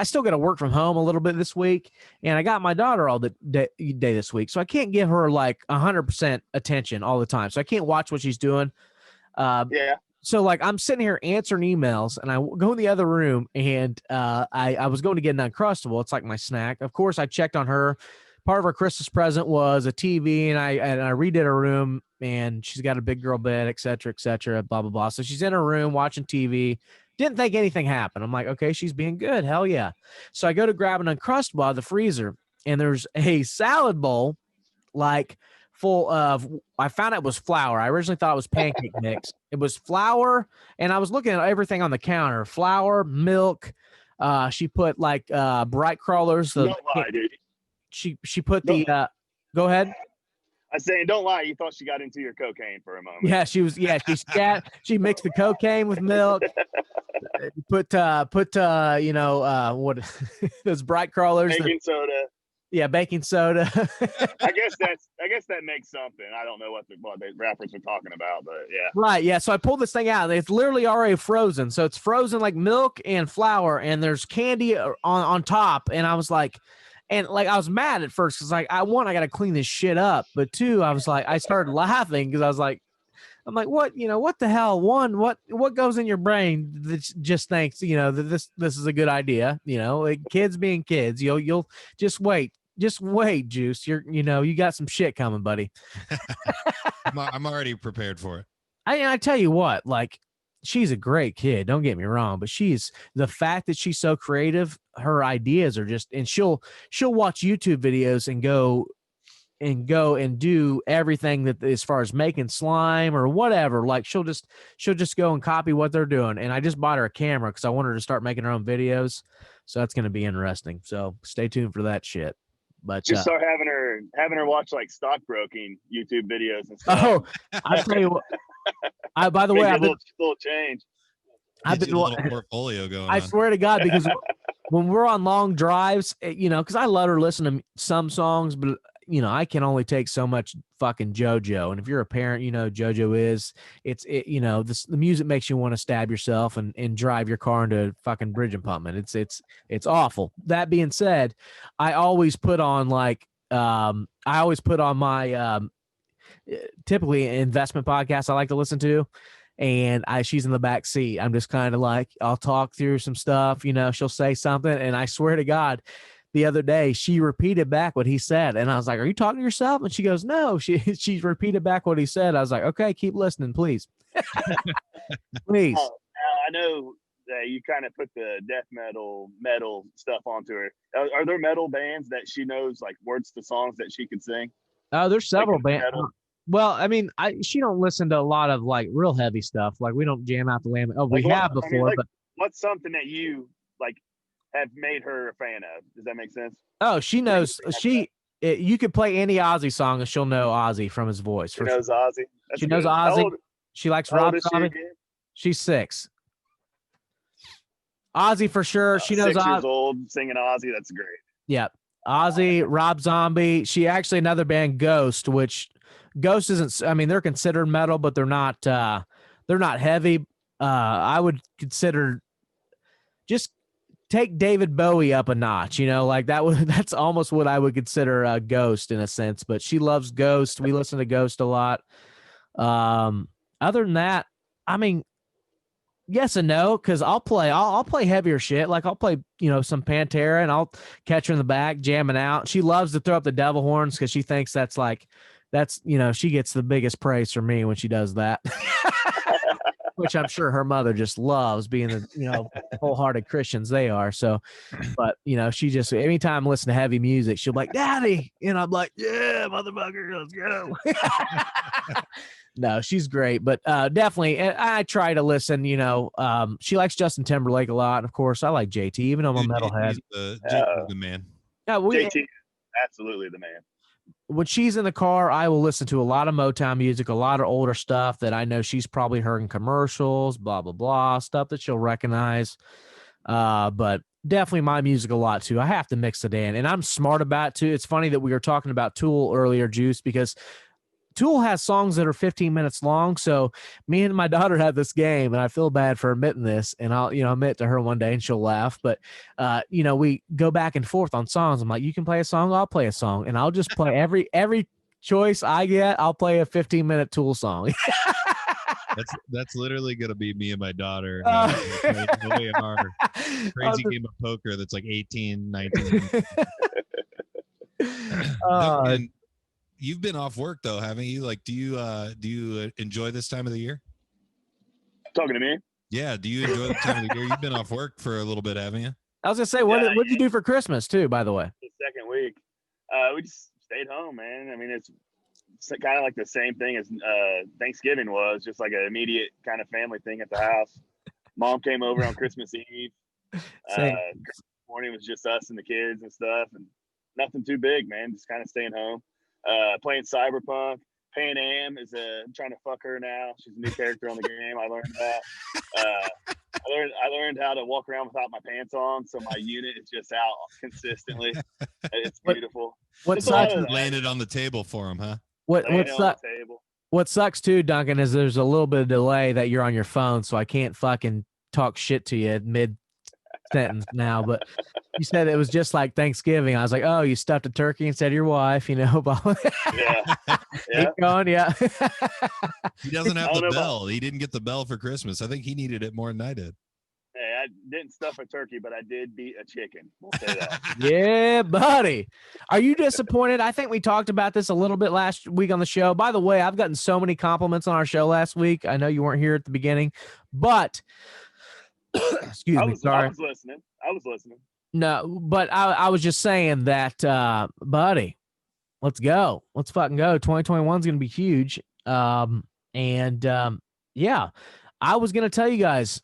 still got to work from home a little bit this week, and I got my daughter all the day this week, so I can't give her like 100% attention all the time. So I can't watch what she's doing. So I'm sitting here answering emails, and I go in the other room, and I was going to get an Uncrustable. It's like my snack. Of course, I checked on her. Part of her Christmas present was a TV, and I redid her room, and she's got a big girl bed, et cetera, blah, blah, blah. So she's in her room watching TV. Didn't think anything happened. I'm like, okay, she's being good. Hell yeah. So I go to grab an Uncrustable out of the freezer, and there's a salad bowl full of, I found it was flour. I originally thought it was pancake mix. It was flour, and I was looking at everything on the counter. Flour, milk. She put bright crawlers. Don't lie, dude. She put the go ahead. I was saying, don't lie. You thought she got into your cocaine for a moment. Yeah, she was. Yeah, she mixed the cocaine with milk. Put what those bright crawlers. Baking soda. Yeah, baking soda. I guess that makes something. I don't know what the rappers are talking about, but yeah. Right, yeah. So I pulled this thing out. It's literally already frozen. So it's frozen like milk and flour, and there's candy on top. And I was like, I was mad at first because I got to clean this shit up. But 2, I was like, I started laughing because I was like, I'm like, what the hell? 1, what goes in your brain that just thinks, that this is a good idea, kids being kids, you'll just wait, Juice. You got some shit coming, buddy. I'm already prepared for it. I tell you what, she's a great kid. Don't get me wrong, but the fact that she's so creative, her ideas are just, and she'll watch YouTube videos and go and do everything that as far as making slime or whatever. She'll just go and copy what they're doing. And I just bought her a camera because I want her to start making her own videos. So that's going to be interesting. So stay tuned for that shit. But just start having her watch stockbroking YouTube videos and stuff. Oh, I'll tell you what. By the way, I've been little change. I've been a little portfolio going. I swear to God, because when we're on long drives, because I let her listen to some songs, but I can only take so much fucking JoJo. And if you're a parent, JoJo is. The music makes you want to stab yourself and drive your car into a fucking bridge impoundment. It's awful. That being said, I always put on my typically investment podcast I like to listen to, and she's in the back seat. I'm just kind of I'll talk through some stuff, she'll say something, and I swear to God, the other day, she repeated back what he said. And I was like, are you talking to yourself? And she goes, no, she repeated back what he said. I was like, okay, keep listening, please. Please. Oh, I know that you kind of put the death metal stuff onto her. Are there metal bands that she knows like words to songs that she could sing? Oh, there's several Like bands. metal? Well, I mean, she don't listen to a lot of like real heavy stuff. Like we don't jam out the lamb. Oh, we Like, have before, but what's something that you like have made her a fan of? Does that make sense? oh, she knows. You could play any Ozzy song and she'll know Ozzy from his voice. She knows Ozzy. That's She knows good. Ozzy. She likes How Rob old is she Zombie. again? She's 6. Ozzy for sure. She knows 6 years old singing Ozzy. That's great. Yeah. Ozzy, Rob Zombie. She actually another band, Ghost, which Ghost isn't, I mean, they're considered metal, but they're not heavy. I would consider just take David Bowie up a notch, like that's almost what I would consider a Ghost in a sense, but she loves Ghost. We listen to Ghost a lot. Other than that, I mean, yes and no, because I'll play heavier shit. Like I'll play, some Pantera and I'll catch her in the back jamming out. She loves to throw up the devil horns because she thinks that's she gets the biggest praise from me when she does that. Which I'm sure her mother just loves being the, wholehearted Christians they are. So, but she just, anytime I listen to heavy music, she'll be like, Daddy. And I'm like, yeah, motherfucker, let's go. No, she's great, but definitely, I try to listen. She likes Justin Timberlake a lot. Of course, I like JT, even though I'm a metalhead. JT's the man. Yeah, JT, absolutely the man. When she's in the car, I will listen to a lot of Motown music, a lot of older stuff that I know she's probably heard in commercials, blah blah blah, stuff that she'll recognize. But definitely my music a lot too. I have to mix it in, and I'm smart about it too. It's funny that we were talking about Tool earlier, Juice, because Tool has songs that are 15 minutes long. So me and my daughter had this game, and I feel bad for admitting this, and I'll, admit to her one day and she'll laugh. But, we go back and forth on songs. I'm like, you can play a song, I'll play a song, and I'll just play every choice I get. I'll play a 15-minute Tool song. That's literally going to be me and my daughter. Our crazy game of poker that's like 18, 19. And you've been off work though, haven't you? Like, do you enjoy this time of the year? Talking to me? Yeah. Do you enjoy the time of the year? You've been off work for a little bit, haven't you? I was gonna say, what did you do for Christmas too? By the way, the second week, we just stayed home, man. I mean, it's kind of like the same thing as Thanksgiving was, just like an immediate kind of family thing at the house. Mom came over on Christmas Eve. Christmas morning was just us and the kids and stuff, and nothing too big, man. Just kind of staying home. Playing Cyberpunk. Pan Am is I'm trying to fuck her now. She's a new character on the game. I learned that. I learned how to walk around without my pants on, so my unit is just out consistently. It's beautiful. What sucks? Landed on the table for him, huh? What sucks too, Duncan, is there's a little bit of delay that you're on your phone, so I can't fucking talk shit to you mid sentence now. But you said it was just like Thanksgiving. I was like, oh, you stuffed a turkey instead of your wife, Yeah. Keep going, yeah. He doesn't have the bell. He didn't get the bell for Christmas. I think he needed it more than I did. Hey, I didn't stuff a turkey, but I did beat a chicken. We'll say that. Yeah, buddy. Are you disappointed? I think we talked about this a little bit last week on the show. By the way, I've gotten so many compliments on our show last week. I know you weren't here at the beginning, but excuse me. Sorry. I was listening. No, but I was just saying that, buddy, let's go. Let's fucking go. 2021 is going to be huge. Yeah, I was going to tell you guys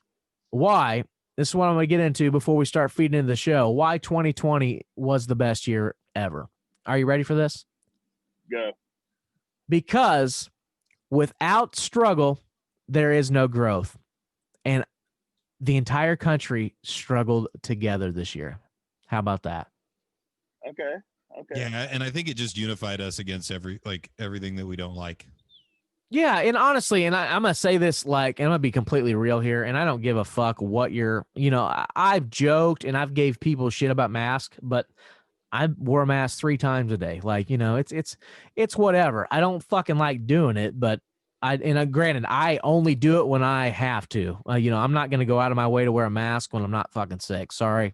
why. This is what I'm going to get into before we start feeding into the show. Why 2020 was the best year ever. Are you ready for this? Go. Because without struggle, there is no growth. And the entire country struggled together this year. How about that? Okay. Yeah, and I think it just unified us against everything that we don't like. Yeah, and honestly, and I'm going to say this, and I'm going to be completely real here, and I don't give a fuck what I've joked and I've gave people shit about masks, but I wore a mask 3 times a day. It's whatever. I don't fucking like doing it, but granted, I only do it when I have to. I'm not going to go out of my way to wear a mask when I'm not fucking sick. Sorry.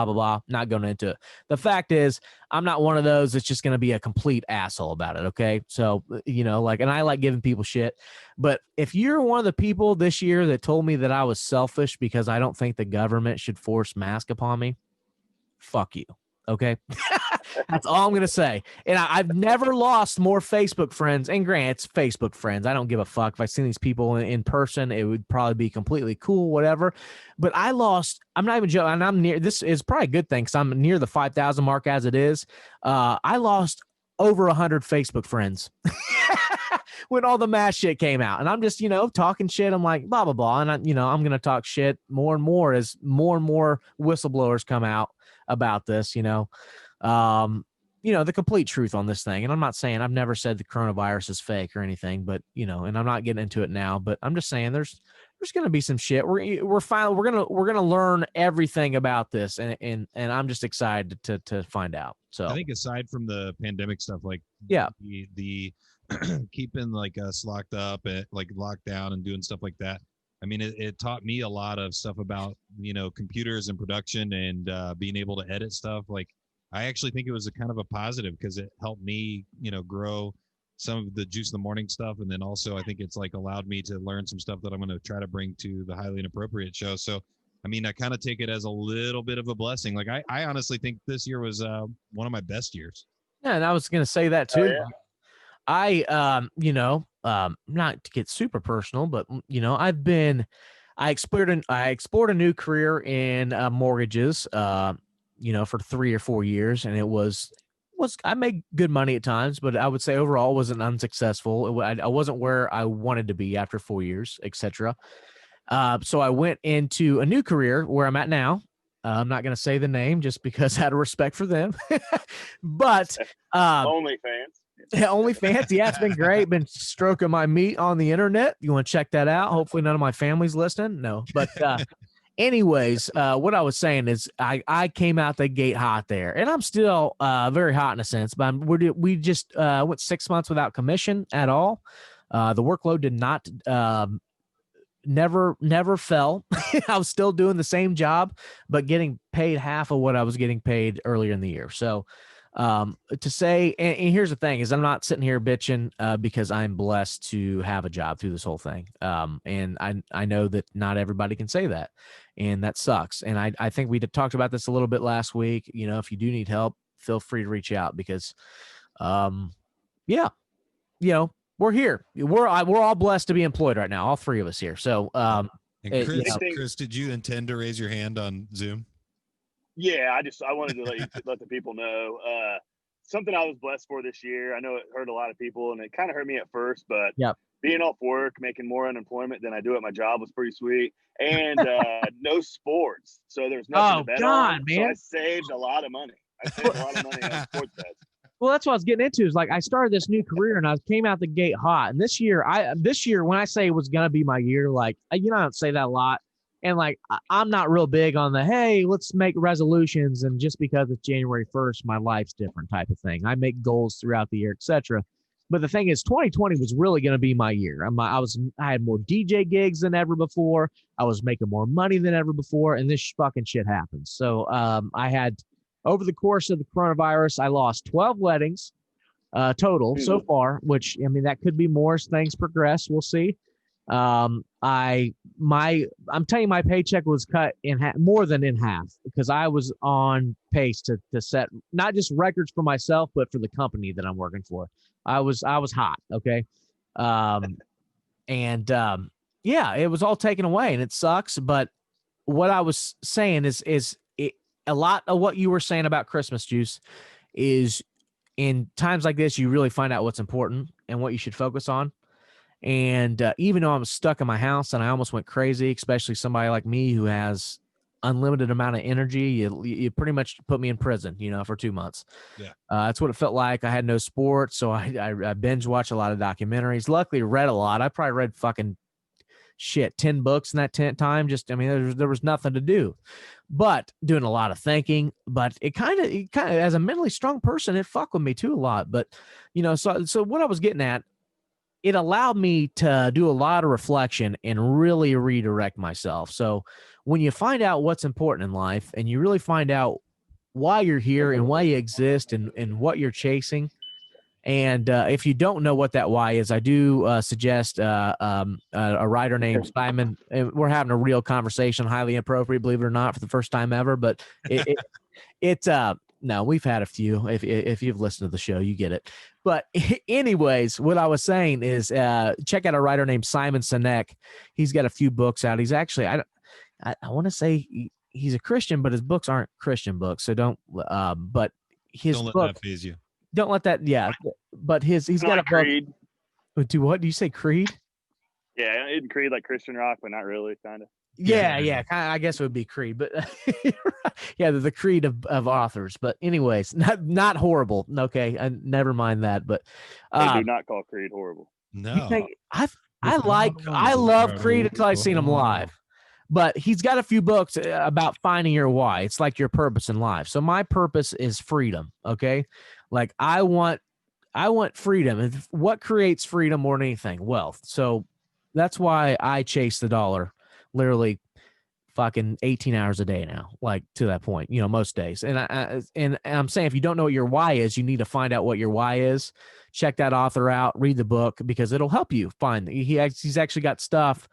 blah, blah, blah. Not going into it. The fact is, I'm not one of those that's just going to be a complete asshole about it. Okay. So, like, and I like giving people shit. But if you're one of the people this year that told me that I was selfish because I don't think the government should force mask upon me, fuck you. Okay. That's all I'm going to say. And I've never lost more Facebook friends. And granted, it's Facebook friends. I don't give a fuck. If I seen these people in person, it would probably be completely cool, whatever. But I'm not even joking. And I'm near, this is probably a good thing because I'm near the 5,000 mark as it is. I lost over 100 Facebook friends when all the mass shit came out. And I'm just, talking shit. I'm like, blah, blah, blah. And I'm going to talk shit more and more as more and more whistleblowers come out about this, the complete truth on this thing. And I'm not saying, I've never said the coronavirus is fake or anything, but and I'm not getting into it now, but I'm just saying there's going to be some shit. We're going to learn everything about this. And I'm just excited to find out. So I think aside from the pandemic stuff, like the keeping like us locked up at like locked down and doing stuff like that. I mean, it taught me a lot of stuff about, computers and production and being able to edit stuff. Like, I actually think it was a kind of a positive because it helped me, grow some of the Juice in the Morning stuff. And then also I think it's like allowed me to learn some stuff that I'm going to try to bring to the Highly Inappropriate show. So, I mean, I kind of take it as a little bit of a blessing. Like, I honestly think this year was one of my best years. Yeah, and I was going to say that too. Oh, yeah. Not to get super personal, but I explored a new career in mortgages, for 3 or 4 years, and it was I made good money at times, but I would say overall wasn't unsuccessful. I wasn't where I wanted to be after 4 years, etc. So I went into a new career where I'm at now. I'm not going to say the name just because out of respect for them, but OnlyFans. OnlyFans. Yeah, it's been great. Been stroking my meat on the internet. You want to check that out? Hopefully none of my family's listening. No, but anyways, what I was saying is I came out the gate hot there, and I'm still very hot in a sense, but we just went 6 months without commission at all. The workload did not never fell. I was still doing the same job, but getting paid half of what I was getting paid earlier in the year. So to say, and here's the thing is I'm not sitting here bitching because I'm blessed to have a job through this whole thing. And I know that not everybody can say that, and that sucks. And I think we talked about this a little bit last week. If you do need help, feel free to reach out because, we're here. We're all blessed to be employed right now. All three of us here. So, and Chris, did you intend to raise your hand on Zoom? Yeah, I wanted to let the people know something I was blessed for this year. I know it hurt a lot of people, and it kind of hurt me at first, but being off work, making more unemployment than I do at my job was pretty sweet. And no sports, so there's nothing to bet on. Man. So I saved a lot of money. On sports bets. Well, that's what I was getting into. Is like I started this new career and I came out the gate hot. And this year, when I say it was gonna be my year, like I don't say that a lot. And like I'm not real big on the hey, let's make resolutions and just because it's January 1st, my life's different type of thing. I make goals throughout the year, etc. But the thing is, 2020 was really going to be my year. I had more DJ gigs than ever before. I was making more money than ever before, and this fucking shit happened. So I had. Over the course of the coronavirus, I lost 12 weddings total so far, which, I mean, that could be more as things progress. We'll see. I'm telling you, my paycheck was cut in more than in half because I was on pace to set not just records for myself, but for the company that I'm working for. I was hot. Okay. It was all taken away and it sucks. But what I was saying is a lot of what you were saying about Christmas Juice is in times like this, you really find out what's important and what you should focus on. And even though I'm stuck in my house and I almost went crazy, especially somebody like me who has unlimited amount of energy, you pretty much put me in prison, for 2 months. Yeah. That's what it felt like. I had no sports. So I binge watched a lot of documentaries, luckily read a lot. I probably read fucking 10 books in that time. There was nothing to do, but doing a lot of thinking. But it kind of as a mentally strong person, it fucked with me too a lot. But so what I was getting at, it allowed me to do a lot of reflection and really redirect myself. So when you find out what's important in life and you really find out why you're here and why you exist and what you're chasing. And if you don't know what that why is, I do suggest a writer named Simon. And we're having a real conversation, highly inappropriate, believe it or not, for the first time ever. But it's no, we've had a few. If you've listened to the show, you get it. But anyways, what I was saying is check out a writer named Simon Sinek. He's got a few books out. He's actually I want to say he's a Christian, but his books aren't Christian books. So don't. But his Don't let book, that phase you. don't let that. Yeah, but he's got a book. Creed. Do what? Do you say Creed? Yeah, isn't Creed like Christian rock, but not really, kind of. Yeah. Kinda, I guess it would be Creed, but yeah, the creed of authors. But anyways, not horrible. Okay, never mind that. But They do not call Creed horrible. No, I love Creed until I seen him live. But he's got a few books about finding your why. It's like your purpose in life. So my purpose is freedom. Okay, like I want freedom. And what creates freedom more than anything? Wealth. So that's why I chase the dollar, literally fucking 18 hours a day now, like to that point, most days. And I'm saying, if you don't know what your why is, you need to find out what your why is. Check that author out, read the book, because it'll help you find. He's actually got stuff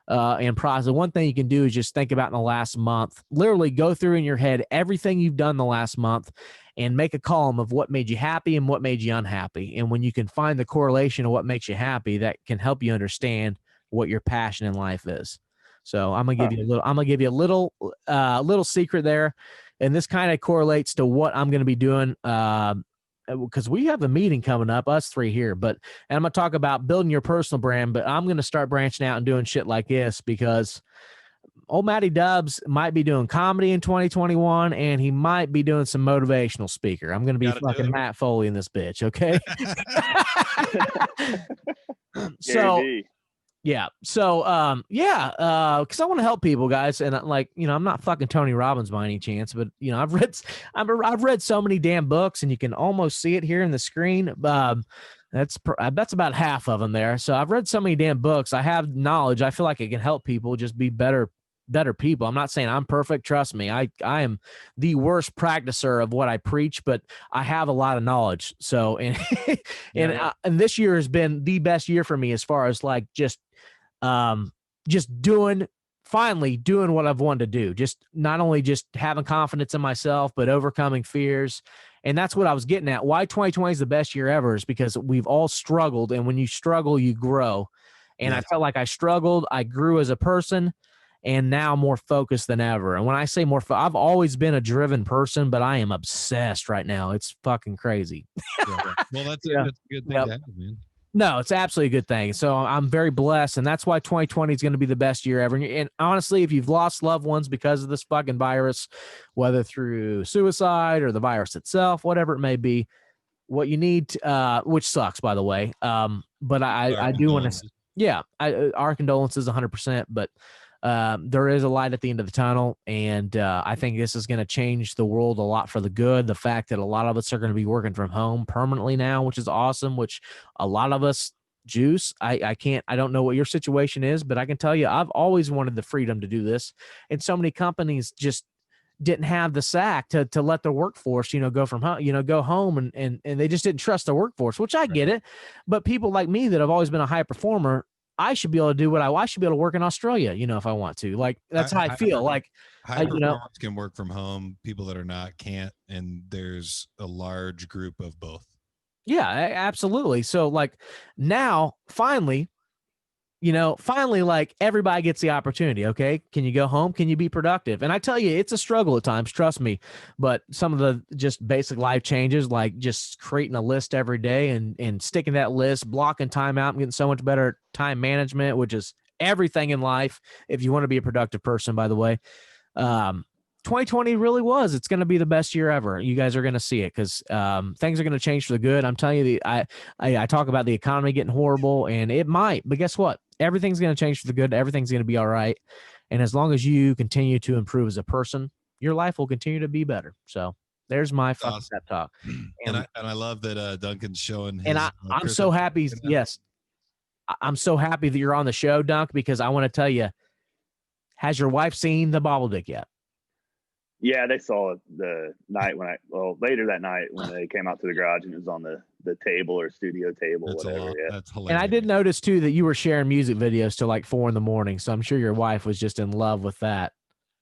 and process. The one thing you can do is just think about in the last month, literally go through in your head everything you've done the last month and make a column of what made you happy and what made you unhappy. And when you can find the correlation of what makes you happy, that can help you understand what your passion in life is. So I'm gonna give you a little secret there, and this kind of correlates to what I'm gonna be doing because we have a meeting coming up, us three here. And I'm gonna talk about building your personal brand, but I'm gonna start branching out and doing shit like this because old Matty Dubs might be doing comedy in 2021, and he might be doing some motivational speaker. I'm gonna be fucking Matt Foley in this bitch, okay? So. Yeah. So, because I want to help people, guys, and I'm not fucking Tony Robbins by any chance, but I've read so many damn books, and you can almost see it here in the screen. That's about half of them there. So I've read so many damn books. I have knowledge. I feel like it can help people just be better people. I'm not saying I'm perfect. Trust me. I am the worst practicer of what I preach, but I have a lot of knowledge. So, and this year has been the best year for me as far as like just finally doing what I've wanted to do. Just not only just having confidence in myself, but overcoming fears. And that's what I was getting at. Why 2020 is the best year ever is because we've all struggled. And when you struggle, you grow. And I felt like I struggled. I grew as a person. And now more focused than ever. And when I say more, I've always been a driven person, but I am obsessed right now. It's fucking crazy. Yeah. Well, that's a good thing to have, man. No, it's absolutely a good thing. So I'm very blessed, and that's why 2020 is going to be the best year ever. And honestly, if you've lost loved ones because of this fucking virus, whether through suicide or the virus itself, whatever it may be, what you need, which sucks, by the way. But I do want to, our condolences 100%, but there is a light at the end of the tunnel, and I think this is going to change the world a lot for the good. The fact that a lot of us are going to be working from home permanently now, which is awesome, which a lot of us juice. I don't know what your situation is, but I can tell you, I've always wanted the freedom to do this. And so many companies just didn't have the sack to let their workforce, go from home, go home and they just didn't trust their workforce, which I get it. But people like me that have always been a high performer, I should be able to do what I should be able to work in Australia, if I want to. Like, that's how I feel. High performance can work from home. People that are not can't. And there's a large group of both. Yeah, absolutely. So like now, finally, like everybody gets the opportunity. Okay. Can you go home? Can you be productive? And I tell you, it's a struggle at times, trust me, but some of the just basic life changes, like just creating a list every day and sticking that list, blocking time out, and getting so much better at time management, which is everything in life. If you want to be a productive person, by the way, 2020 really was. It's going to be the best year ever. You guys are going to see it because things are going to change for the good. I'm telling you, I talk about the economy getting horrible, and it might, but guess what? Everything's going to change for the good. Everything's going to be all right. And as long as you continue to improve as a person, your life will continue to be better. So there's my fucking pep talk. And I love that Duncan's showing his, and I'm so happy. Yes. I'm so happy that you're on the show, Dunk, because I want to tell you, Has your wife seen the Bobbledick yet? Yeah, they saw it the night later that night when they came out to the garage and it was on the table or studio table, That's whatever. Yeah. That's hilarious. And I did notice too that you were sharing music videos till like 4 a.m. So I'm sure your wife was just in love with that.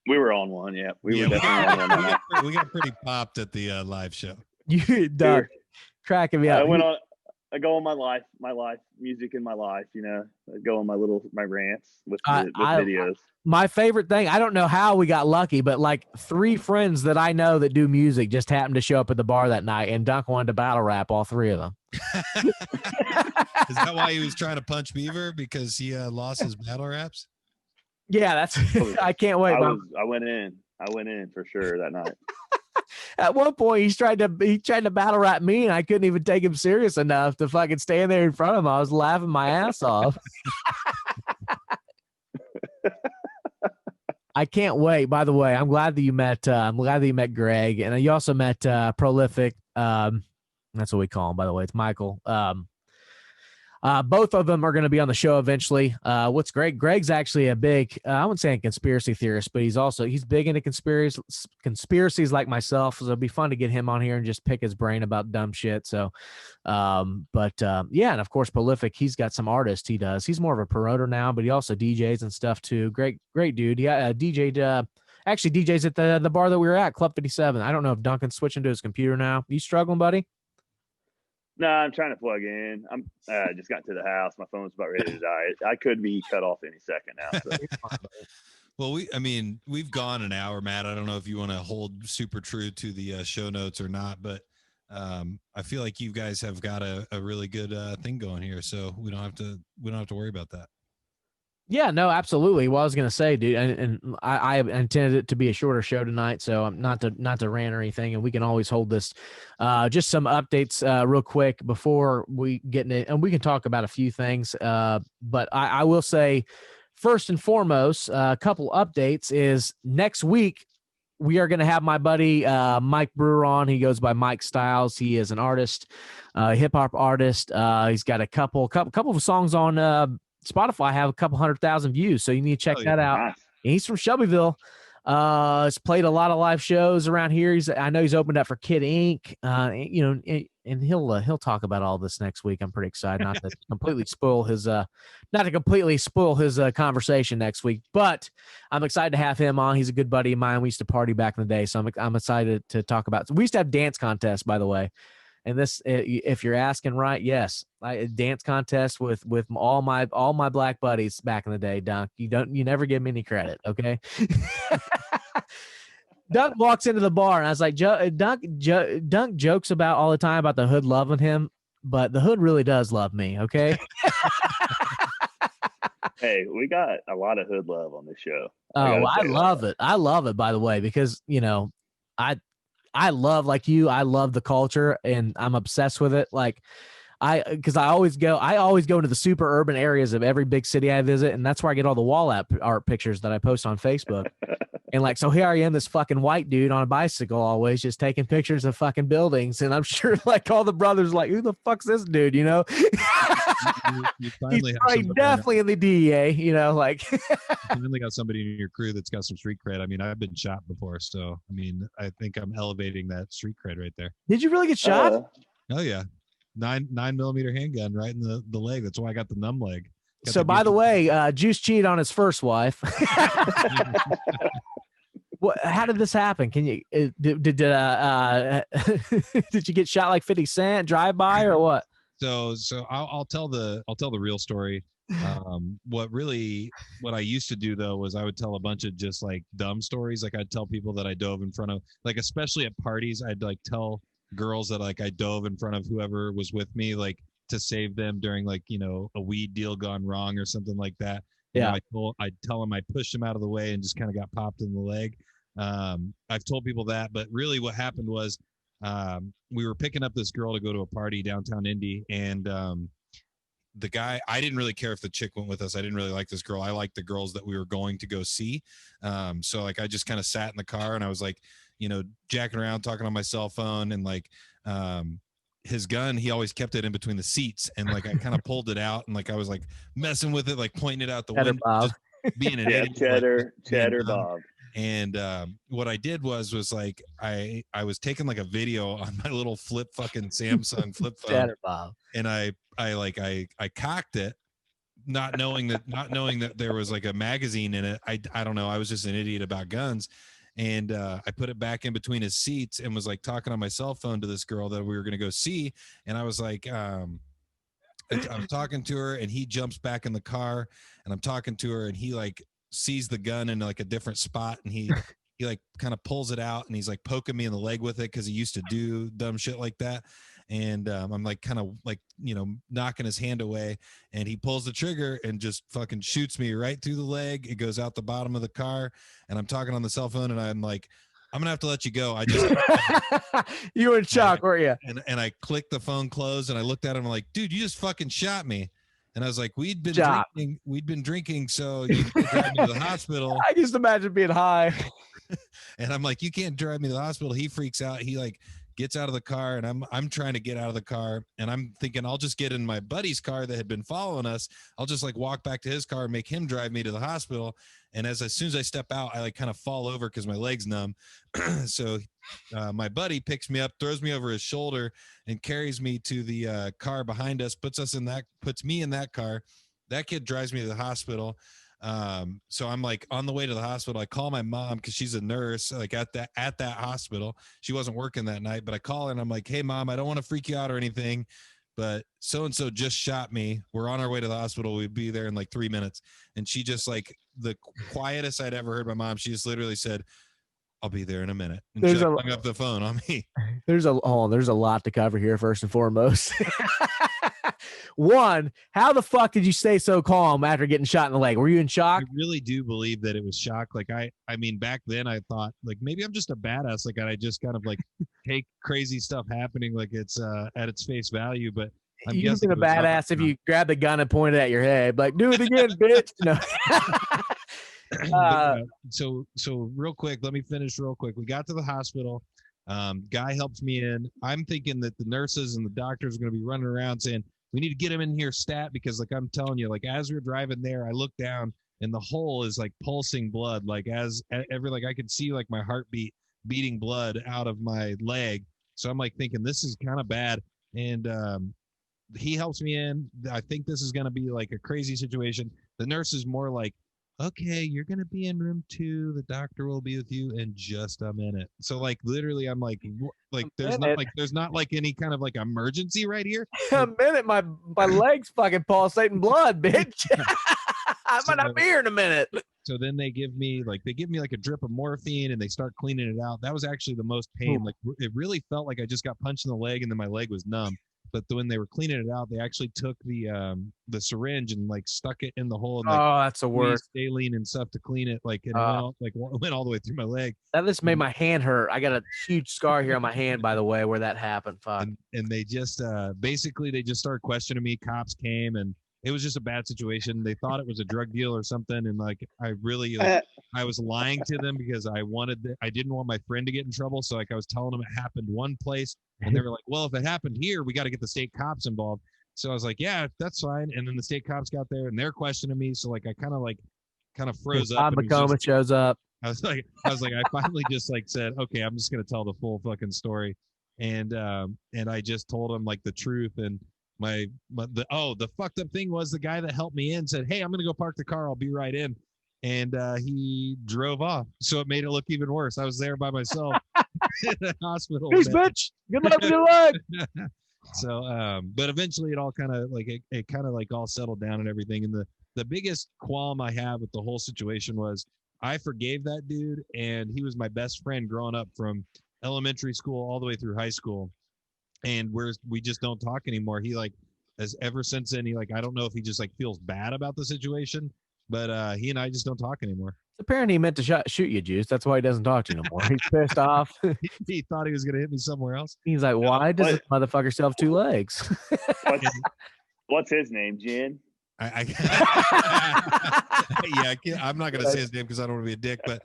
We were on one. Yeah, we were definitely on one. That night. We got pretty popped at the live show. You Doug, cracking me up. I go on my life, music in my life. I go on my rants with videos. My favorite thing, I don't know how we got lucky, but like 3 friends that I know that do music just happened to show up at the bar that night, and Dunk wanted to battle rap all 3 of them. Is that why he was trying to punch Beaver, because he lost his battle raps? Yeah, that's. I can't wait. I went in for sure that night. At one point, he tried to battle rap me, and I couldn't even take him serious enough to fucking stand there in front of him. I was laughing my ass off. I can't wait. By the way, I'm glad that you met Greg, and you also met Prolific. That's what we call him, by the way. It's Michael. Both of them are going to be on the show eventually. What's great, Greg's actually a big, I wouldn't say a conspiracy theorist, but he's big into conspiracies like myself. So it'll be fun to get him on here and just pick his brain about dumb shit. So, yeah. And of course, Prolific, he's got some artists he does. He's more of a promoter now, but he also DJs and stuff too. Great dude. Yeah. Actually DJs at the bar that we were at, Club 57. I don't know if Duncan's switching to his computer now. You struggling, buddy? No, I'm trying to plug in. I just got to the house. My phone's about ready to die. I could be cut off any second now. So. Well, we've gone an hour, Matt. I don't know if you want to hold super true to the show notes or not, but I feel like you guys have got a really good thing going here, so we don't have to worry about that. Yeah, no, absolutely. Well, I was gonna say, dude, and I intended it to be a shorter show tonight, so I'm not to rant or anything, and we can always hold this. Just some updates, real quick before we get in it, and we can talk about a few things. But I will say, first and foremost, a couple updates is next week we are going to have my buddy Mike Brewer on. He goes by Mike Styles. He is an artist, hip hop artist. He's got a couple of songs on Spotify, have a couple 100,000 views, so you need to check that out. Nice. He's from Shelbyville. He's played a lot of live shows around here. I know he's opened up for Kid Ink. And he'll talk about all this next week. I'm pretty excited not to completely spoil his conversation next week, but I'm excited to have him on. He's a good buddy of mine. We used to party back in the day, so I'm excited to talk about. We used to have dance contests, by the way. And this, if you're asking, right? Yes, dance contest with all my black buddies back in the day. Dunk, you never give me any credit, okay? Dunk walks into the bar, and I was like, Dunk jokes about all the time about the hood loving him, but the hood really does love me, okay? Hey, we got a lot of hood love on this show. Oh, I love it. I love it, by the way, because I love, like you, I love the culture, and I'm obsessed with it. Like because I always go into the super urban areas of every big city I visit, and that's where I get all the wall art pictures that I post on Facebook. And like, so here I am, this fucking white dude on a bicycle, always just taking pictures of fucking buildings. And I'm sure like all the brothers like, who the fuck's this dude? You He's definitely in the DEA, like. You finally got somebody in your crew that's got some street cred. I mean, I've been shot before, so I mean, I think I'm elevating that street cred right there. Did you really get shot? Oh yeah, 9mm handgun right in the leg. That's why I got the numb leg. So by the way, Juice cheated on his first wife. How did this happen? Can you did you get shot like 50 Cent drive by or what? So I'll tell the real story. What I used to do though was I would tell a bunch of just like dumb stories. Like I'd tell people that I dove in front of, like especially at parties, I'd like tell girls that like I dove in front of whoever was with me, like to save them during like a weed deal gone wrong or something like that. Yeah, I'd tell them I pushed them out of the way and just kind of got popped in the leg. I've told people that, but really what happened was we were picking up this girl to go to a party downtown Indy, and the guy, I didn't really care if the chick went with us. I didn't really like this girl. I liked the girls that we were going to go see. So like I just kind of sat in the car and I was like, jacking around, talking on my cell phone, and like his gun, he always kept it in between the seats, and like I kind of pulled it out and like I was like messing with it, like pointing it out the window, being an idiot, cheddar being dumb. Bob. And what I did was like I was taking like a video on my little fucking Samsung flip phone, Cheddar Bob. and I cocked it, not knowing that there was like a magazine in it. I don't know. I was just an idiot about guns. And I put it back in between his seats and was like talking on my cell phone to this girl that we were going to go see. And I was like, I'm talking to her, and he jumps back in the car, and I'm talking to her, and he like sees the gun in like a different spot, and he like kind of pulls it out, and he's like poking me in the leg with it because he used to do dumb shit like that. And I'm like kind of like, you know, knocking his hand away, and he pulls the trigger and just fucking shoots me right through the leg. It goes out the bottom of the car, and I'm talking on the cell phone, and I'm like, I'm gonna have to let you go. I just you were in shock, weren't you? And I clicked the phone closed, and I looked at him like, dude, you just fucking shot me. And I was like, we'd been drinking, so you can drive me to the hospital. I just imagine being high. And I'm like, you can't drive me to the hospital. He freaks out. He like gets out of the car, and I'm trying to get out of the car, and I'm thinking I'll just get in my buddy's car that had been following us. I'll just like walk back to his car and make him drive me to the hospital. And as soon as I step out, I like kind of fall over because my leg's numb. So my buddy picks me up, throws me over his shoulder, and carries me to the car behind us, puts me in that car. That kid drives me to the hospital. So I'm like on the way to the hospital. I call my mom because she's a nurse, like at that hospital. She wasn't working that night, but I call her and I'm like, hey mom, I don't want to freak you out or anything, but so-and-so just shot me. We're on our way to the hospital. We'd be there in like 3 minutes. And she just like the quietest I'd ever heard my mom. She just literally said, I'll be there in a minute. And she like hung up the phone on me. There's a lot to cover here, first and foremost. One, how the fuck did you stay so calm after getting shot in the leg? Were you in shock? I really do believe that it was shock. Like I mean, back then I thought like maybe I'm just a badass. Like I just kind of like take crazy stuff happening like it's at its face value. But I'm you've been a badass if you grab the gun and point it at your head, like do it again, bitch. No. So real quick, let me finish real quick. We got to the hospital. Guy helps me in. I'm thinking that the nurses and the doctors are going to be running around saying, we need to get him in here stat, because like I'm telling you, like as we we're driving there, I looked down and the hole is like pulsing blood. Like I could see like my heartbeat beating blood out of my leg. So I'm like thinking this is kind of bad. And he helps me in. I think this is going to be like a crazy situation. The nurse is more like, okay, you're going to be in room 2. The doctor will be with you in just a minute. So like literally I'm like there's not like any kind of like emergency right here. A minute, my legs fucking pulsating blood, bitch. I might not be here in a minute. So then they give me like a drip of morphine and they start cleaning it out. That was actually the most pain. Like it really felt like I just got punched in the leg and then my leg was numb. But when they were cleaning it out, they actually took the syringe and like stuck it in the hole. And, like, that's a worst. Saline and stuff to clean it. Like it went all the way through my leg. That just made my hand hurt. I got a huge scar here on my hand, by the way, where that happened. Fuck. And they just basically they just started questioning me. Cops came and it was just a bad situation. They thought it was a drug deal or something. And like, I really, I was lying to them because I didn't want my friend to get in trouble. So like I was telling them it happened one place and they were like, well, if it happened here, we got to get the state cops involved. So I was like, yeah, that's fine. And then the state cops got there and they're questioning me. So like, I kind of froze up. McComas shows up. I was like, I finally just like said, okay, I'm just going to tell the full fucking story. And I just told him like the truth. And the fucked up thing was the guy that helped me in said, hey, I'm gonna go park the car, I'll be right in, and he drove off, so it made it look even worse. I was there by myself in the hospital. Peace, bitch. Good luck with your leg. So but eventually it all kind of like it kind of like all settled down and everything. And the biggest qualm I have with the whole situation was I forgave that dude, and he was my best friend growing up from elementary school all the way through high school. And we just don't talk anymore. He like has ever since then. He like, I don't know if he just like feels bad about the situation, but he and I just don't talk anymore. Apparently he meant to shoot you, Juice. That's why he doesn't talk to you no more. He's pissed off. He thought he was going to hit me somewhere else. He's like, why does this motherfucker still have 2 legs? What's his name? Jen? Yeah, I'm not going to say his name because I don't want to be a dick. But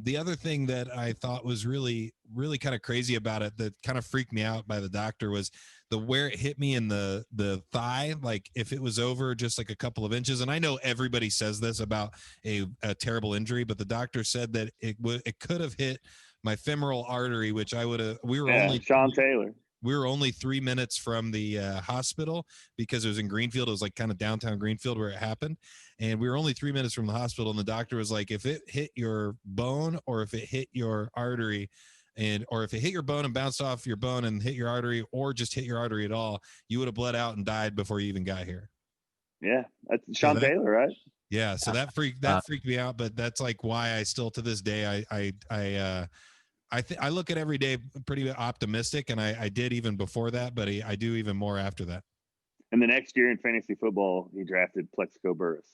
the other thing that I thought was really, really kind of crazy about it, that kind of freaked me out by the doctor, was where it hit me in the thigh. Like if it was over just like a couple of inches, and I know everybody says this about a terrible injury, but the doctor said that it could have hit my femoral artery, which we were only Sean Taylor. We were only 3 minutes from the hospital because it was in Greenfield. It was like kind of downtown Greenfield where it happened. And we were only 3 minutes from the hospital. And the doctor was like, if it hit your bone or if it hit your artery or if it hit your bone and bounced off your bone and hit your artery or just hit your artery at all, you would have bled out and died before you even got here. Yeah. That's Sean Taylor, right? Yeah. So that freaked me out. But that's like why I still to this day, I look at every day pretty optimistic, and I did even before that, but I do even more after that. And the next year in fantasy football, he drafted Plexico Burris.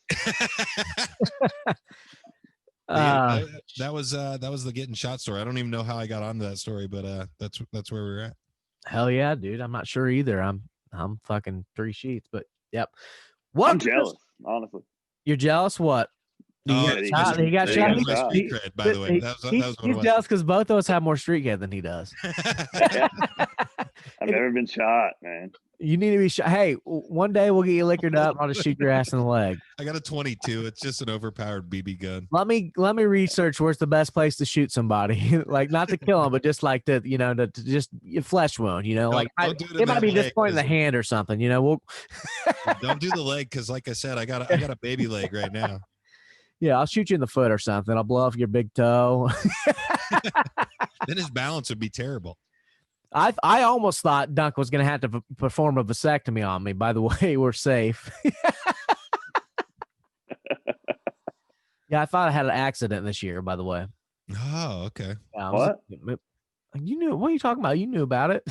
That was the getting shot story. I don't even know how I got onto that story, but that's where we were at. Hell yeah, dude. I'm not sure either. I'm fucking 3 sheets, but yep. I'm jealous, honestly. You're jealous? What? He got shot. Street cred, by the way. He's jealous because both of us have more street cred than he does. I've never been shot, man. You need to be shot. Hey, one day we'll get you liquored up. I'll just shoot your ass in the leg. I got a 22. It's just an overpowered BB gun. Let me research where's the best place to shoot somebody. Like not to kill him, but just like to just flesh wound. It might be this point in the hand or something. We'll don't do the leg because, like I said, I got a baby leg right now. Yeah, I'll shoot you in the foot or something. I'll blow off your big toe. Then his balance would be terrible. I almost thought Dunk was going to have to perform a vasectomy on me. By the way, we're safe. Yeah, I thought I had an accident this year, by the way. Oh, okay. Yeah, what? You knew? What are you talking about? You knew about it.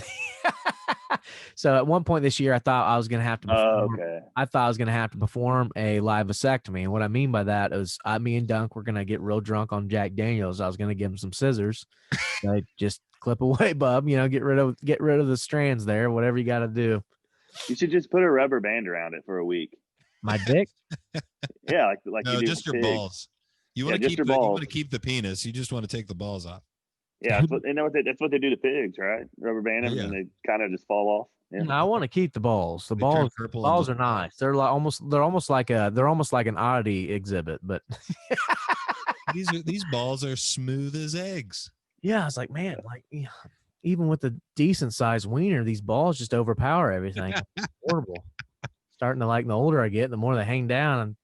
So at one point this year, I thought I was going to have to perform, I thought I was going to have to perform a live vasectomy. And what I mean by that is me and Dunk were going to get real drunk on Jack Daniels. I was going to give him some scissors. Just clip away, bub, get rid of the strands there, whatever you got to do. You should just put a rubber band around it for a week. My dick? Yeah, like no, you do just your balls. You want to keep you want to keep the penis. You just want to take the balls off. Yeah, that's what they do to pigs, right? Rubber band them and they kind of just fall off. Yeah. No, I want to keep the balls. The balls are nice. They're almost like an oddity exhibit, but these balls are smooth as eggs. Yeah, I was like, man, even with a decent sized wiener, these balls just overpower everything. It's horrible. Starting to the older I get, the more they hang down, and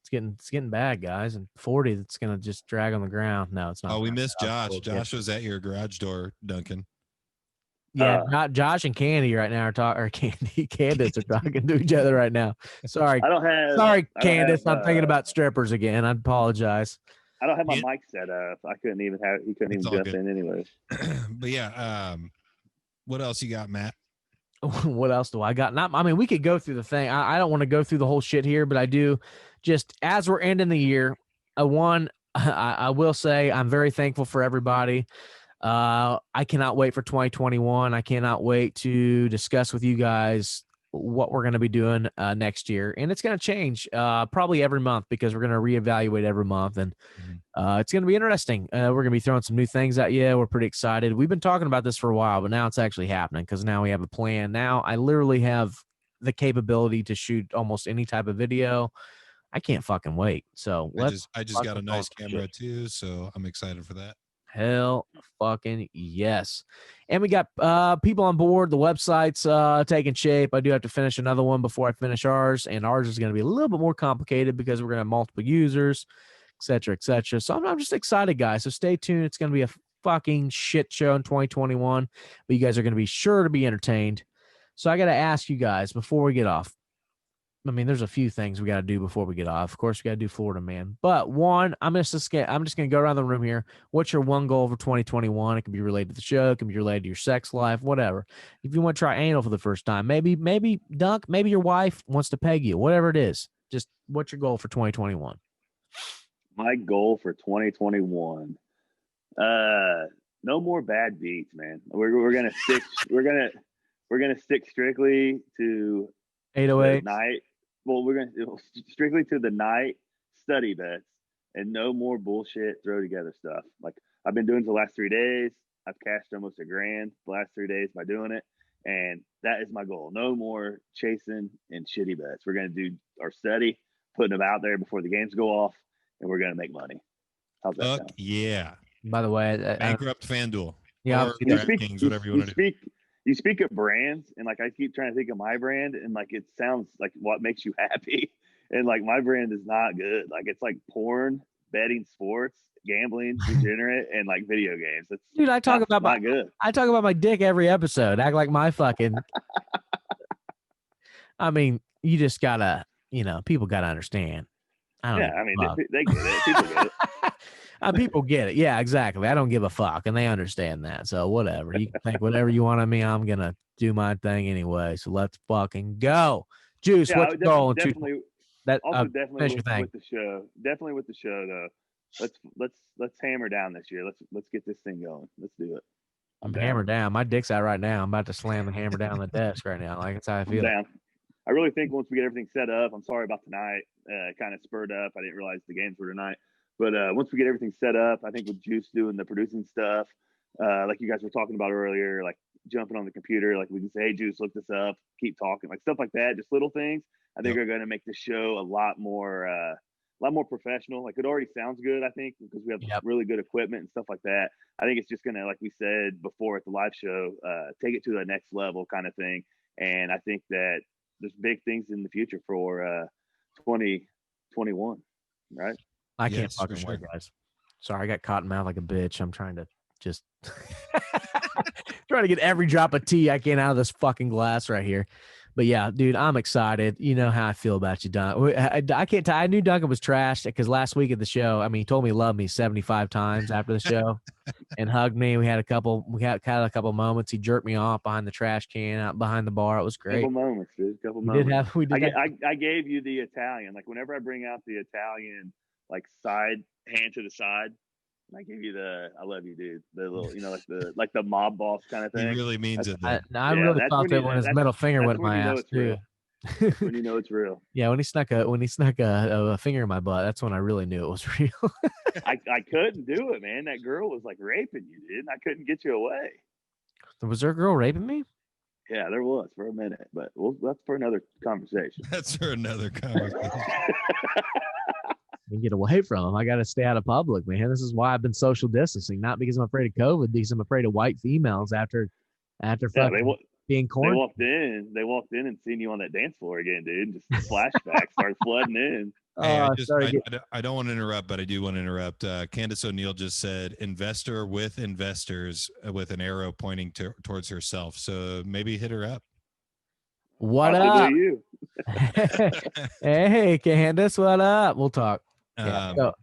it's getting bad, guys. And 40, it's gonna just drag on the ground. No, it's not. Oh, we missed Josh. Josh was at your garage door, Duncan. Yeah, not Josh and Candy right now are talking, or Candace are talking to each other right now. Sorry, Candace. I'm thinking about strippers again. I apologize. I don't have my mic set up. He couldn't even jump in anyways. But yeah, what else you got, Matt? What else do I got? We could go through the thing. I don't want to go through the whole shit here, but I do. Just as we're ending the year, I will say I'm very thankful for everybody. I cannot wait for 2021. I cannot wait to discuss with you guys what we're going to be doing next year. And it's going to change probably every month because we're going to reevaluate every month. And it's going to be interesting. We're going to be throwing some new things at you. We're pretty excited. We've been talking about this for a while, but now it's actually happening because now we have a plan. Now I literally have the capability to shoot almost any type of video. I can't fucking wait. So I just got a nice camera too, so I'm excited for that. Hell fucking yes. And we got people on board. The website's taking shape. I do have to finish another one before I finish ours, and ours is going to be a little bit more complicated because we're going to have multiple users, et cetera, et cetera. So I'm just excited, guys. So stay tuned. It's going to be a fucking shit show in 2021, but you guys are going to be sure to be entertained. So I got to ask you guys before we get off. There's a few things we got to do before we get off. Of course, we got to do Florida Man. But one, I'm just going to go around the room here. What's your one goal for 2021? It can be related to the show. It can be related to your sex life, whatever. If you want to try anal for the first time, maybe Dunk, maybe your wife wants to peg you, whatever it is. Just what's your goal for 2021? My goal for 2021, no more bad beats, man. We're gonna stick. we're gonna stick strictly to 808 night. well, we're gonna strictly to the night study bets and no more bullshit throw together stuff. Like I've been doing it the last 3 days. I've cashed almost $1,000 the last 3 days by doing it, and that is my goal. No more chasing and shitty bets. We're gonna do our study, putting them out there before the games go off, and we're gonna make money. How's that sound? Yeah. By the way, Bankrupt FanDuel. Yeah, Or DraftKings, whatever you want to do. You speak of brands, and like I keep trying to think of my brand, and like it sounds like what makes you happy, and like my brand is not good. Like it's like porn, betting, sports, gambling, degenerate, and like video games. It's dude, I talk about not good. I talk about my dick every episode. Act like my fucking. I mean, you just gotta, people gotta understand. I mean, they get it. People get it. People get it. Yeah, exactly. I don't give a fuck, and they understand that. So whatever. You can think whatever you want of me. I'm gonna do my thing anyway. So let's fucking go. Juice, what's your goal? Definitely with the show. Definitely with the show though. Let's hammer down this year. Let's get this thing going. Let's do it. I'm hammered down. My dick's out right now. I'm about to slam the hammer down the desk right now. Like that's how I feel. I'm down. I really think once we get everything set up, I'm sorry about tonight. Kind of spurred up. I didn't realize the games were tonight. But once we get everything set up, I think with Juice doing the producing stuff, like you guys were talking about earlier, like jumping on the computer, like we can say, hey, Juice, look this up, keep talking, like stuff like that, just little things. I think are going to make the show a lot more professional. Like it already sounds good, I think, because we have really good equipment and stuff like that. I think it's just going to, like we said before at the live show, take it to the next level kind of thing. And I think that there's big things in the future for 2021, right? I can't fucking wait, guys. Sorry, I got caught in mouth like a bitch. I'm trying to just trying to get every drop of tea I can out of this fucking glass right here. But yeah, dude, I'm excited. You know how I feel about you, Duncan. I can't tell. I knew Duncan was trashed because last week at the show, I mean, he told me he loved me 75 times after the show and hugged me. We had a couple moments. He jerked me off behind the trash can out behind the bar. It was great. Couple moments, dude. I gave you the Italian. Like whenever I bring out the Italian, like side hand to the side, and I give you the "I love you, dude." The little, like the mob boss kind of thing. He really means it. I really thought that when his middle finger went in my ass too. When you know it's real. Yeah, when he snuck a finger in my butt, that's when I really knew it was real. I couldn't do it, man. That girl was like raping you, dude. I couldn't get you away. Was there a girl raping me? Yeah, there was for a minute, but that's for another conversation. That's for another conversation. Get away from them. I got to stay out of public, man. This is why I've been social distancing, not because I'm afraid of COVID, because I'm afraid of white females after fucking being quarantined. They walked in and seen you on that dance floor again, dude. Just flashbacks started flooding in. Hey, I don't want to interrupt, but I do want to interrupt. Candace O'Neill just said investor with investors with an arrow pointing towards herself. So maybe hit her up. What up? Hey, Candace, what up? We'll talk.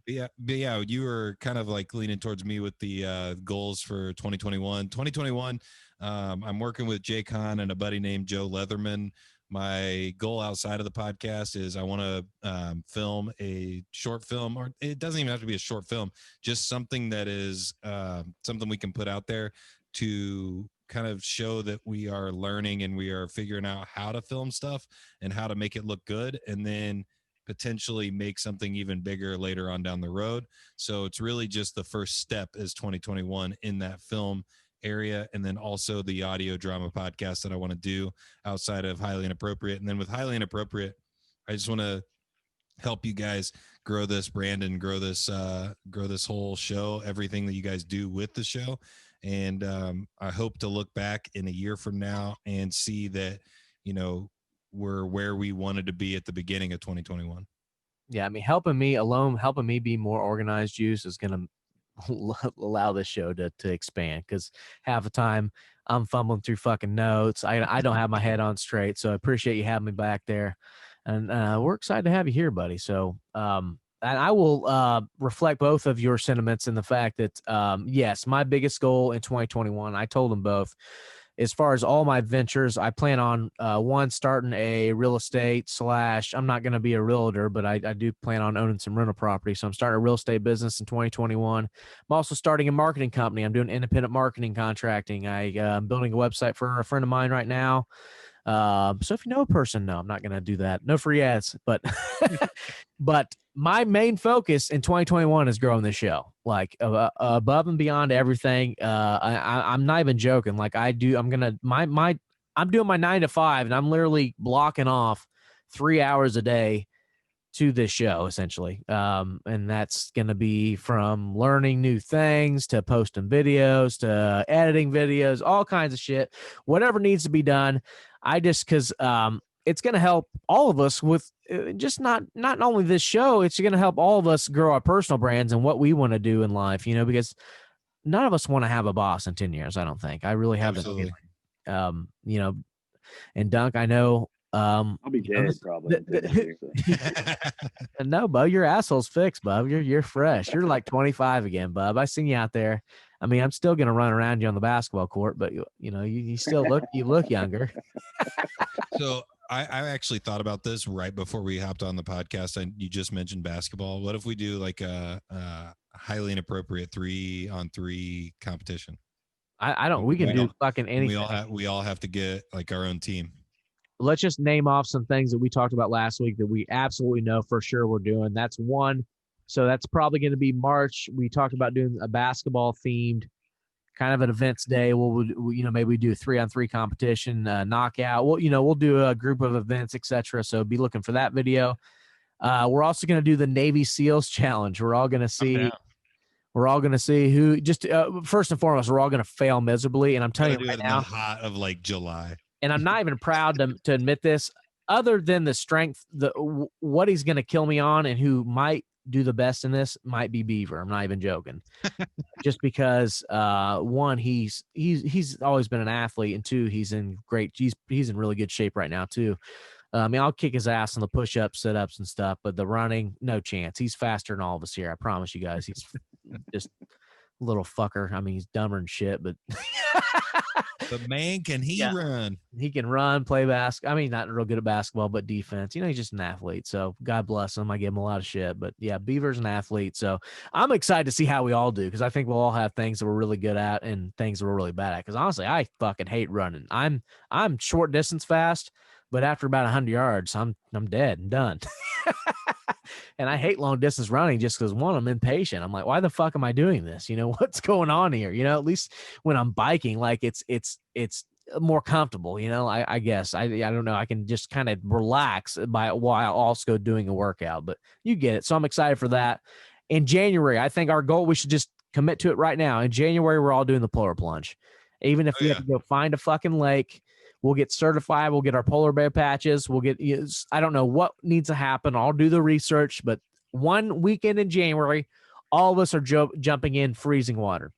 Yeah, you were kind of like leaning towards me with the goals for 2021. 2021, I'm working with Jay Kahn and a buddy named Joe Leatherman. My goal outside of the podcast is I want to film a short film, or it doesn't even have to be a short film, just something that is something we can put out there to kind of show that we are learning and we are figuring out how to film stuff and how to make it look good, and then potentially make something even bigger later on down the road. So it's really just the first step is 2021 in that film area. And then also the audio drama podcast that I want to do outside of Highly Inappropriate. And then with Highly Inappropriate, I just want to help you guys grow this brand and grow this whole show, everything that you guys do with the show. And I hope to look back in a year from now and see that, we're where we wanted to be at the beginning of 2021. Yeah, I mean, helping me be more organized, Juice, is going to allow this show to expand, because half the time I'm fumbling through fucking notes. I don't have my head on straight, so I appreciate you having me back there. And we're excited to have you here, buddy. So and I will reflect both of your sentiments in the fact that, yes, my biggest goal in 2021, I told them both, as far as all my ventures, I plan on starting a real estate / I'm not going to be a realtor, but I do plan on owning some rental property. So I'm starting a real estate business in 2021. I'm also starting a marketing company. I'm doing independent marketing contracting. I'm building a website for a friend of mine right now. So if you know a person, no, I'm not going to do that. No free ads, but but my main focus in 2021 is growing the show, like above and beyond everything. I'm not even joking. Like I'm doing my 9 to 5, and I'm literally blocking off 3 hours a day to this show essentially. And that's going to be from learning new things to posting videos to editing videos, all kinds of shit, whatever needs to be done. Cause it's going to help all of us with just not only this show, it's going to help all of us grow our personal brands and what we want to do in life, because none of us want to have a boss in 10 years. I don't think. I really have that feeling. And Dunk, I know, I'll be dead probably. No, Bub, your asshole's fixed, Bub. You're fresh. You're like 25 again, Bub. I seen you out there. I mean, I'm still gonna run around you on the basketball court, but you still look younger. So I actually thought about this right before we hopped on the podcast, and you just mentioned basketball. What if we do like a highly inappropriate 3-on-3 competition? I don't. We can do fucking anything. We all have to get like our own team. Let's just name off some things that we talked about last week that we absolutely know for sure we're doing. That's one. So that's probably going to be March. We talked about doing a basketball themed kind of an events day. Maybe we do a 3-on-3 competition, knockout. We'll do a group of events, etc. So be looking for that video. We're also going to do the Navy SEALs challenge. We're all going to see. We're all going to see who. Just first and foremost, we're all going to fail miserably. And I'm telling you right now, in the hot of like July. And I'm not even proud to admit this, other than the strength, what he's going to kill me on and who might do the best in this might be Beaver. I'm not even joking. Just because one, he's always been an athlete, and two, he's in really good shape right now too. I mean, I'll kick his ass on the push-ups, sit-ups and stuff, but the running, no chance. He's faster than all of us here. I promise you guys. He's just a little fucker. I mean, he's dumber than shit, but But man, can he run? He can run, play basketball. I mean, not real good at basketball, but defense. He's just an athlete. So God bless him. I give him a lot of shit. But yeah, Beaver's an athlete. So I'm excited to see how we all do, because I think we'll all have things that we're really good at and things that we're really bad at. Because honestly, I fucking hate running. I'm short distance fast, but after about 100 yards, I'm dead and done. And I hate long distance running just because, one, I'm impatient. I'm like, why the fuck am I doing this? What's going on here? At least when I'm biking, like it's more comfortable. I guess I don't know. I can just kind of relax while also doing a workout, but you get it. So I'm excited for that. In January, I think our goal, we should just commit to it right now. In January, we're all doing the polar plunge. Even if we have to go find a fucking lake, we'll get certified. We'll get our polar bear patches. We'll get, I don't know what needs to happen. I'll do the research, but one weekend in January, all of us are jumping in freezing water.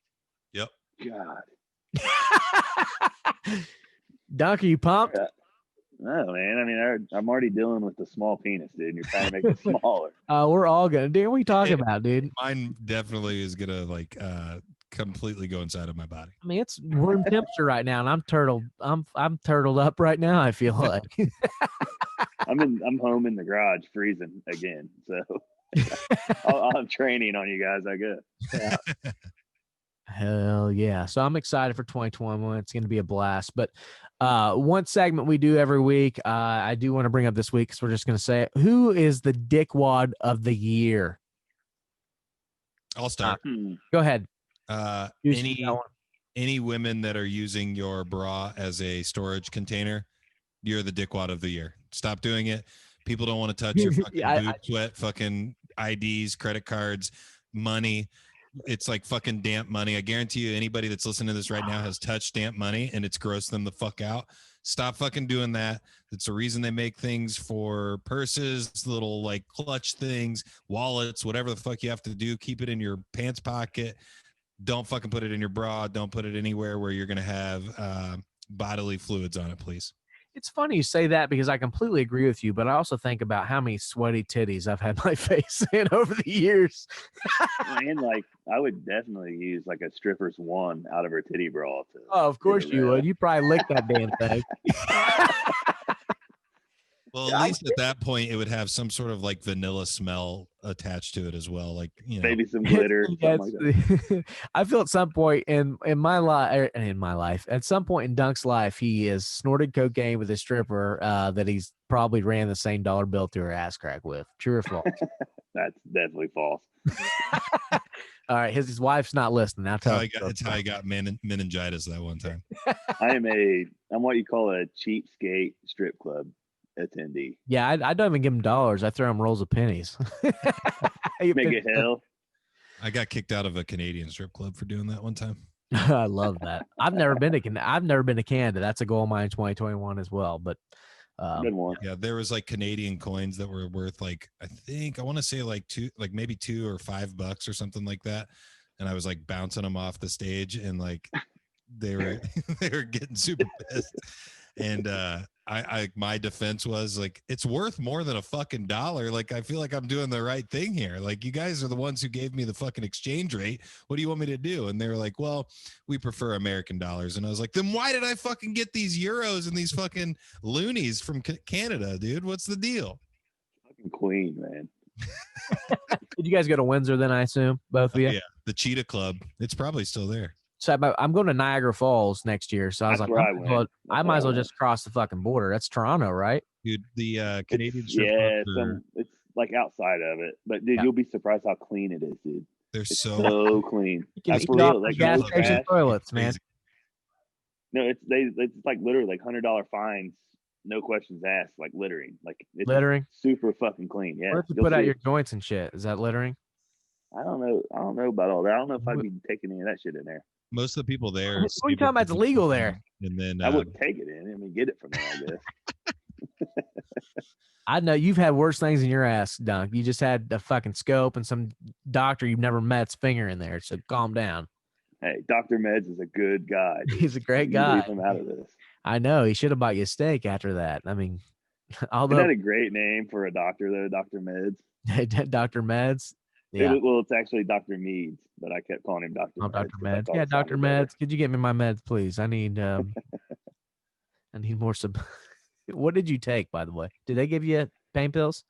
Yep. God. Doc, are you pumped? No, man. I mean, I'm already dealing with the small penis, dude. And you're trying to make it smaller. We're all gonna. Dude, what are you talking about, dude? Mine definitely is gonna completely go inside of my body. I mean, it's room temperature right now, and I'm turtled. I'm turtled up right now. I feel like I'm home in the garage freezing again. So I'll have training on you guys, I guess. Yeah. Hell yeah. So I'm excited for 2021. It's going to be a blast. But one segment we do every week, I do want to bring up this week, because we're just going to say, who is the dickwad of the year? I'll start. Go ahead. Any women that are using your bra as a storage container, you're the dickwad of the year. Stop doing it. People don't want to touch your fucking boob sweat, fucking IDs, credit cards, money. It's like fucking damp money. I guarantee you, anybody that's listening to this right now has touched damp money, and it's grossed them the fuck out. Stop fucking doing that. It's the reason they make things for purses, little like clutch things, wallets, whatever the fuck you have to do. Keep it in your pants pocket. Don't fucking put it in your bra. Don't put it anywhere where you're going to have bodily fluids on it, please. It's funny you say that, because I completely agree with you, but I also think about how many sweaty titties I've had my face in over the years. And I would definitely use like a stripper's one out of her titty bra. Oh, of course you would. You probably licked that damn thing. Well, at least at that point, it would have some sort of like vanilla smell attached to it as well. Like, you know, Maybe some glitter, something like that. I feel at some point in my life, at some point in Dunk's life, he has snorted cocaine with a stripper that he's probably ran the same dollar bill through her ass crack with. True or false? That's definitely false. All right, his wife's not listening. Now tell it's how I got meningitis that one time. I'm what you call a cheapskate strip club attendee. Yeah, I don't even give him dollars. I throw him rolls of pennies. Make it hell. I got kicked out of a Canadian strip club for doing that one time. I love that. I've never been to Canada. That's a goal of mine in 2021 as well. But good one. Yeah, there was like Canadian coins that were worth like I want to say like maybe $2 or $5 or something like that. And I was like bouncing them off the stage, and like they were they were getting super pissed. And my defense was like, it's worth more than a fucking dollar. Like, I feel like I'm doing the right thing here. Like, you guys are the ones who gave me the fucking exchange rate. What do you want me to do? And they were like, well, we prefer American dollars. And I was like, then why did I fucking get these euros and these fucking loonies from Canada, dude? What's the deal? Fucking queen, man. Did you guys go to Windsor then, I assume, both of you? Yeah, the Cheetah Club. It's probably still there. So I'm going to Niagara Falls next year. So I was That's like, I might as well just cross the fucking border. That's Toronto, right? Dude, the Canadian it's like outside of it. But dude, you'll be surprised how clean it is, dude. They're it's so clean. You can eat off the gas station toilets, man. No, it's like literally like $100 fines, no questions asked, like littering. Like it's littering, super fucking clein. Yeah. Where to put out your joints and shit? Is that littering? I don't know about all that. I don't know if I'd be taking any of that shit in there. Most of the people there. What are you talking about? It's legal there. And then I wouldn't take it in. I mean, get it from there, I guess. I know you've had worse things in your ass, Dunk. You just had a fucking scope and some doctor you've never met's finger in there. So calm down. Hey, Dr. Meds is a good guy. Dude. He's a great guy. Leave him out of this. I know. He should have bought you a steak after that. I mean, although isn't that a great name for a doctor, though? Dr. Meds. Dr. Meds. Yeah. Well, it's actually Dr. Meads, but I kept calling him Dr. Meds. Dr. Meds. Yeah, Dr. Meds. Could you get me my meds, please? I need I need more What did you take, by the way? Did they give you pain pills?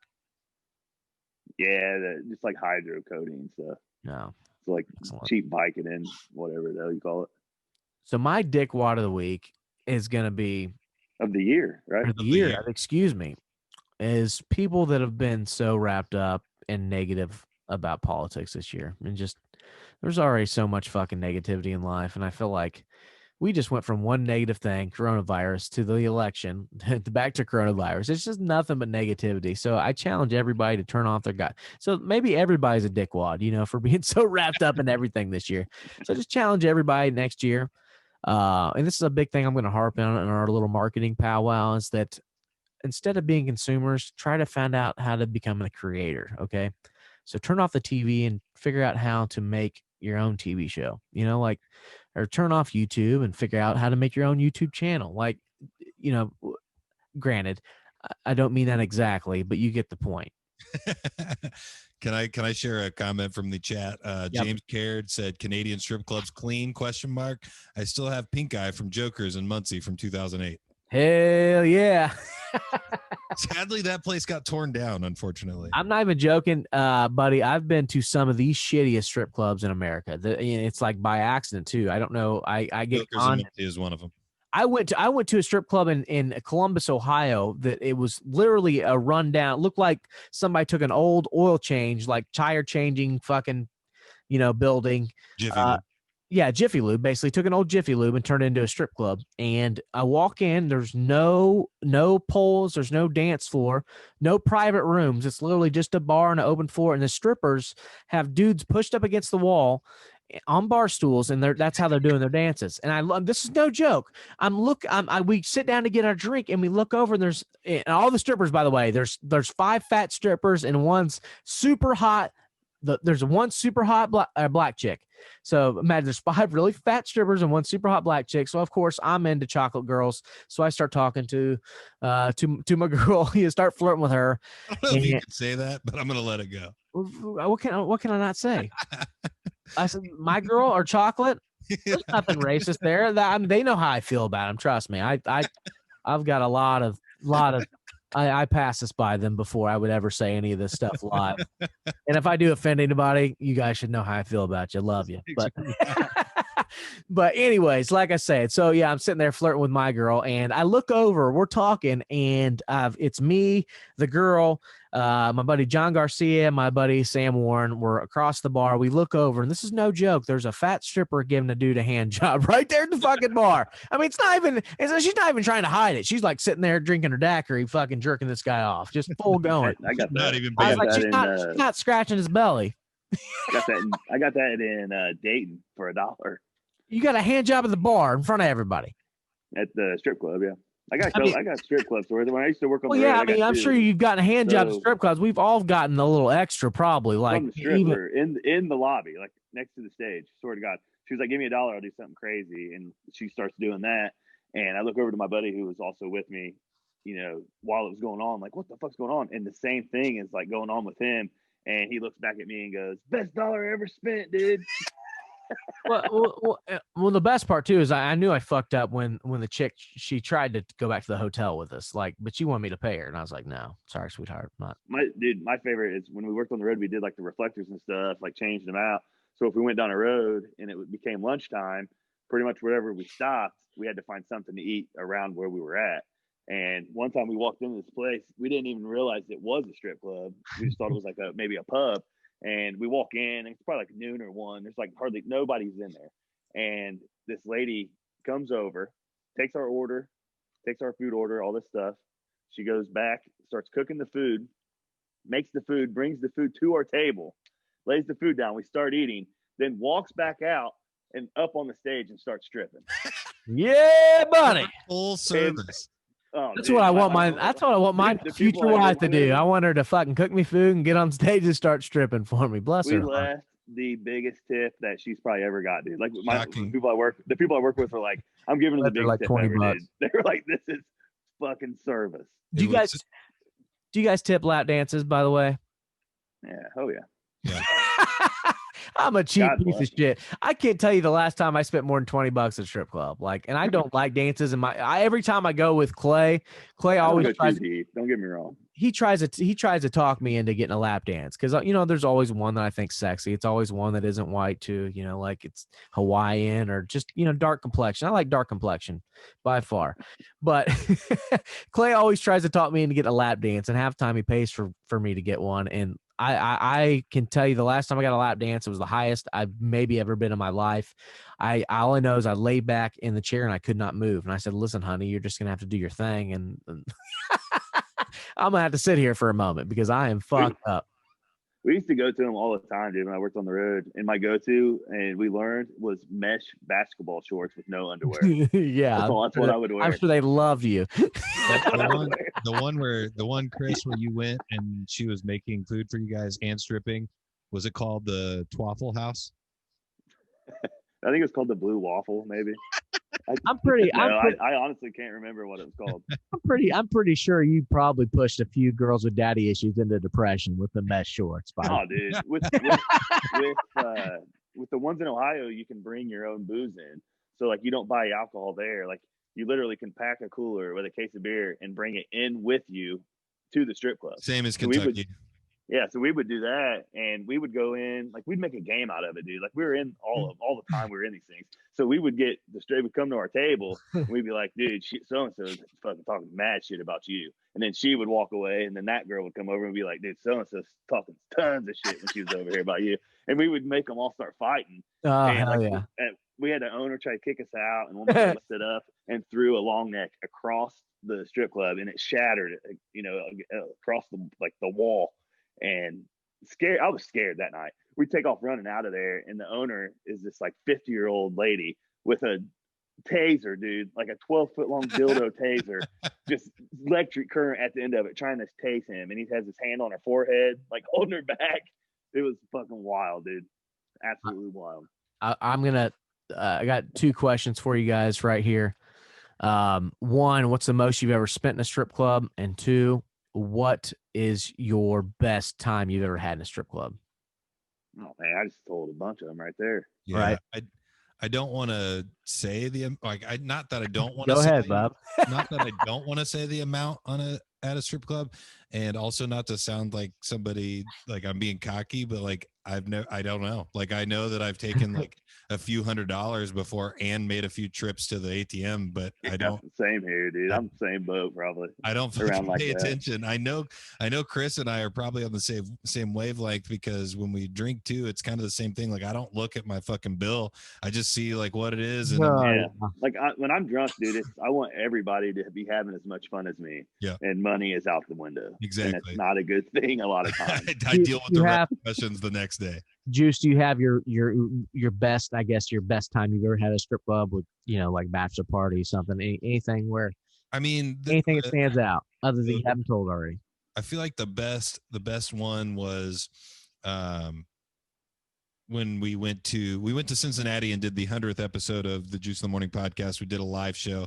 Yeah, just like hydrocodone stuff. No. It's like cheap Vicodin, whatever the hell you call it. So my dick wad of the week is gonna be of the year, right? Of the year, excuse me, is people that have been so wrapped up in negative about politics this year. And just there's already so much fucking negativity in life. And I feel like we just went from one negative thing, coronavirus, to the election, back to coronavirus. It's just nothing but negativity. So I challenge everybody to turn off their guy. So maybe everybody's a dickwad, for being so wrapped up in everything this year. So just challenge everybody next year. And this is a big thing I'm going to harp on in our little marketing powwow, is that instead of being consumers, try to find out how to become a creator. Okay. So turn off the TV and figure out how to make your own TV show, or turn off YouTube and figure out how to make your own YouTube channel. Granted, I don't mean that exactly, but you get the point. Can I share a comment from the chat? Yep. James Caird said, Canadian strip clubs clean, ? I still have pink eye from Jokers in Muncie from 2008. Hell yeah. Sadly, that place got torn down, unfortunately. I'm not even joking, buddy. I've been to some of the shittiest strip clubs in America. It's like by accident too. I don't know. I get Jokers is one of them. I went to a strip club in Columbus, Ohio, that it was literally a rundown. It looked like somebody took an old oil change, like tire changing fucking, building. Jiffy Lube. Yeah, Jiffy Lube. Basically took an old Jiffy Lube and turned it into a strip club. And I walk in, there's no poles, there's no dance floor, no private rooms. It's literally just a bar and an open floor. And the strippers have dudes pushed up against the wall on bar stools, and that's how they're doing their dances. And this is no joke. We sit down to get our drink, and we look over, and and all the strippers, by the way, there's 5 fat strippers and one's super hot. There's one super hot black chick. So imagine there's 5 really fat strippers and one super hot black chick. So of course I'm into chocolate girls. So I start talking to my girl. You start flirting with her. I don't know if you can say that, but I'm gonna let it go. What can I not say? I said my girl or chocolate. There's nothing racist there. They know how I feel about them. Trust me. I've got a lot of I pass this by them before I would ever say any of this stuff live. And if I do offend anybody, you guys should know how I feel about you. Love you. But but anyways, like I said, so yeah, I'm sitting there flirting with my girl, and I look over, we're talking, and it's me, the girl, my buddy John Garcia, my buddy Sam Warren. We're across the bar. We look over, and this is no joke. There's a fat stripper giving a dude a hand job right there at the fucking bar. I mean, she's not even trying to hide it. She's like sitting there drinking her daiquiri, fucking jerking this guy off, just full going. I got that. Not even I was bad. like, she's not scratching his belly. I got that in Dayton for $1 You got a hand job at the bar in front of everybody. at the strip club. Yeah, I got strip club stories. When I used to work on Well, the road, yeah, I mean, I'm sure you've gotten a hand job at So- strip clubs. We've all gotten a little extra, probably. Like from the stripper in the lobby, like next to the stage. Swear to God, she was like, "Give me $1, I'll do something crazy," and she starts doing that. And I look over to my buddy who was also with me, while it was going on, like, what the fuck's going on? And the same thing is like going on with him. And he looks back at me and goes, "Best dollar I ever spent, dude." well, the best part too is I knew I fucked up when the chick, she tried to go back to the hotel with us, like, but she wanted me to pay her, and I was like, no, sorry, sweetheart, not. My favorite is when we worked on the road, we did like the reflectors and stuff, like changed them out. So if we went down a road and it became lunchtime, pretty much wherever we stopped, we had to find something to eat around where we were at. And one time we walked into this place, we didn't even realize it was a strip club. We just thought it was like maybe a pub. And we walk in, and it's probably like noon or 1. There's like hardly nobody's in there. And this lady comes over, takes our food order, all this stuff. She goes back, starts cooking the food, makes the food, brings the food to our table, lays the food down. We start eating, then walks back out and up on the stage and starts stripping. Yeah, buddy. Full service. That's what I want my future wife to do. I want her to fucking cook me food and get on stage and start stripping for me. Bless her. We left the biggest tip that she's probably ever got, dude. Like the Shocking. people I work with were like, I'm giving her the biggest like tip 20 ever, bucks. dude. They were like, this is fucking service. Do you guys tip lap dances, by the way? Yeah, oh yeah. I'm a cheap God piece bless of shit. I can't tell you the last time I spent more than $20 at a strip club. Like, and I don't like dances. And every time I go with Clay always tries. Don't get me wrong. He tries to talk me into getting a lap dance because there's always one that I think's sexy. It's always one that isn't white too. Like it's Hawaiian or just dark complexion. I like dark complexion by far, but Clay always tries to talk me into getting a lap dance, and half the time he pays for me to get one. And I can tell you the last time I got a lap dance, it was the highest I've maybe ever been in my life. All I know is I lay back in the chair and I could not move. And I said, "Listen, honey, you're just gonna have to do your thing, and I'm gonna have to sit here for a moment because I am fucked up." We used to go to them all the time, dude, when I worked on the road. And my go-to, and we learned, was mesh basketball shorts with no underwear. Yeah, That's what I would wear. I'm sure they love you. The one Chris, where you went and she was making food for you guys and stripping, was it called the Twaffle House? I think it's called the Blue Waffle, maybe. I honestly can't remember what it was called. I'm pretty sure you probably pushed a few girls with daddy issues into depression with the mesh shorts. Oh, dude, with the ones in Ohio, you can bring your own booze in. So like, you don't buy alcohol there. Like, you literally can pack a cooler with a case of beer and bring it in with you to the strip club. Same as Kentucky. So we would do that, and we would go in, like, we'd make a game out of it, dude. Like, we were in all the time we were in these things. So we would would come to our table, and we'd be like, "Dude, so-and-so is fucking talking mad shit about you." And then she would walk away, and then that girl would come over and be like, "Dude, so-and-so's talking tons of shit when she was over here about you." And we would make them all start fighting. Hell yeah. We had an owner try to kick us out, and one of them stood up and threw a long neck across the strip club, and it shattered, across the wall. And I was scared that night. We take off running out of there, and the owner is this like 50-year-old lady with a taser, dude, like a 12-foot long dildo taser, just electric current at the end of it, trying to tase him. And he has his hand on her forehead, like holding her back. It was fucking wild, dude. Absolutely wild. I got 2 questions for you guys right here. 1, what's the most you've ever spent in a strip club? And 2, what is your best time you've ever had in a strip club? Oh man, I just told a bunch of them right there. Yeah, right. I don't want to say not that I don't want to. Go ahead, Bob. Not that I don't want to say the amount on at a strip club, and also not to sound like somebody like I'm being cocky, but like I don't know. Like I know that I've taken like a few $100s before and made a few trips to the ATM, but I don't. Same here, dude. I'm the same boat probably. I don't around like pay that. attention. I know Chris and I are probably on the same wavelength, because when we drink too, it's kind of the same thing. Like I don't look at my fucking bill. I just see like what it is. And like when I'm drunk, dude, I want everybody to be having as much fun as me. Yeah. And money is out the window. Exactly. And it's not a good thing a lot of times. I deal with the repercussions the next day. Juice, do you have your best, I guess, your best time you've ever had at a strip club with, like bachelor party, something, anything where, I mean, anything that stands out other than you haven't told already? I feel like the best one was when we went to Cincinnati and did the 100th episode of the Juice in the Morning podcast. We did a live show,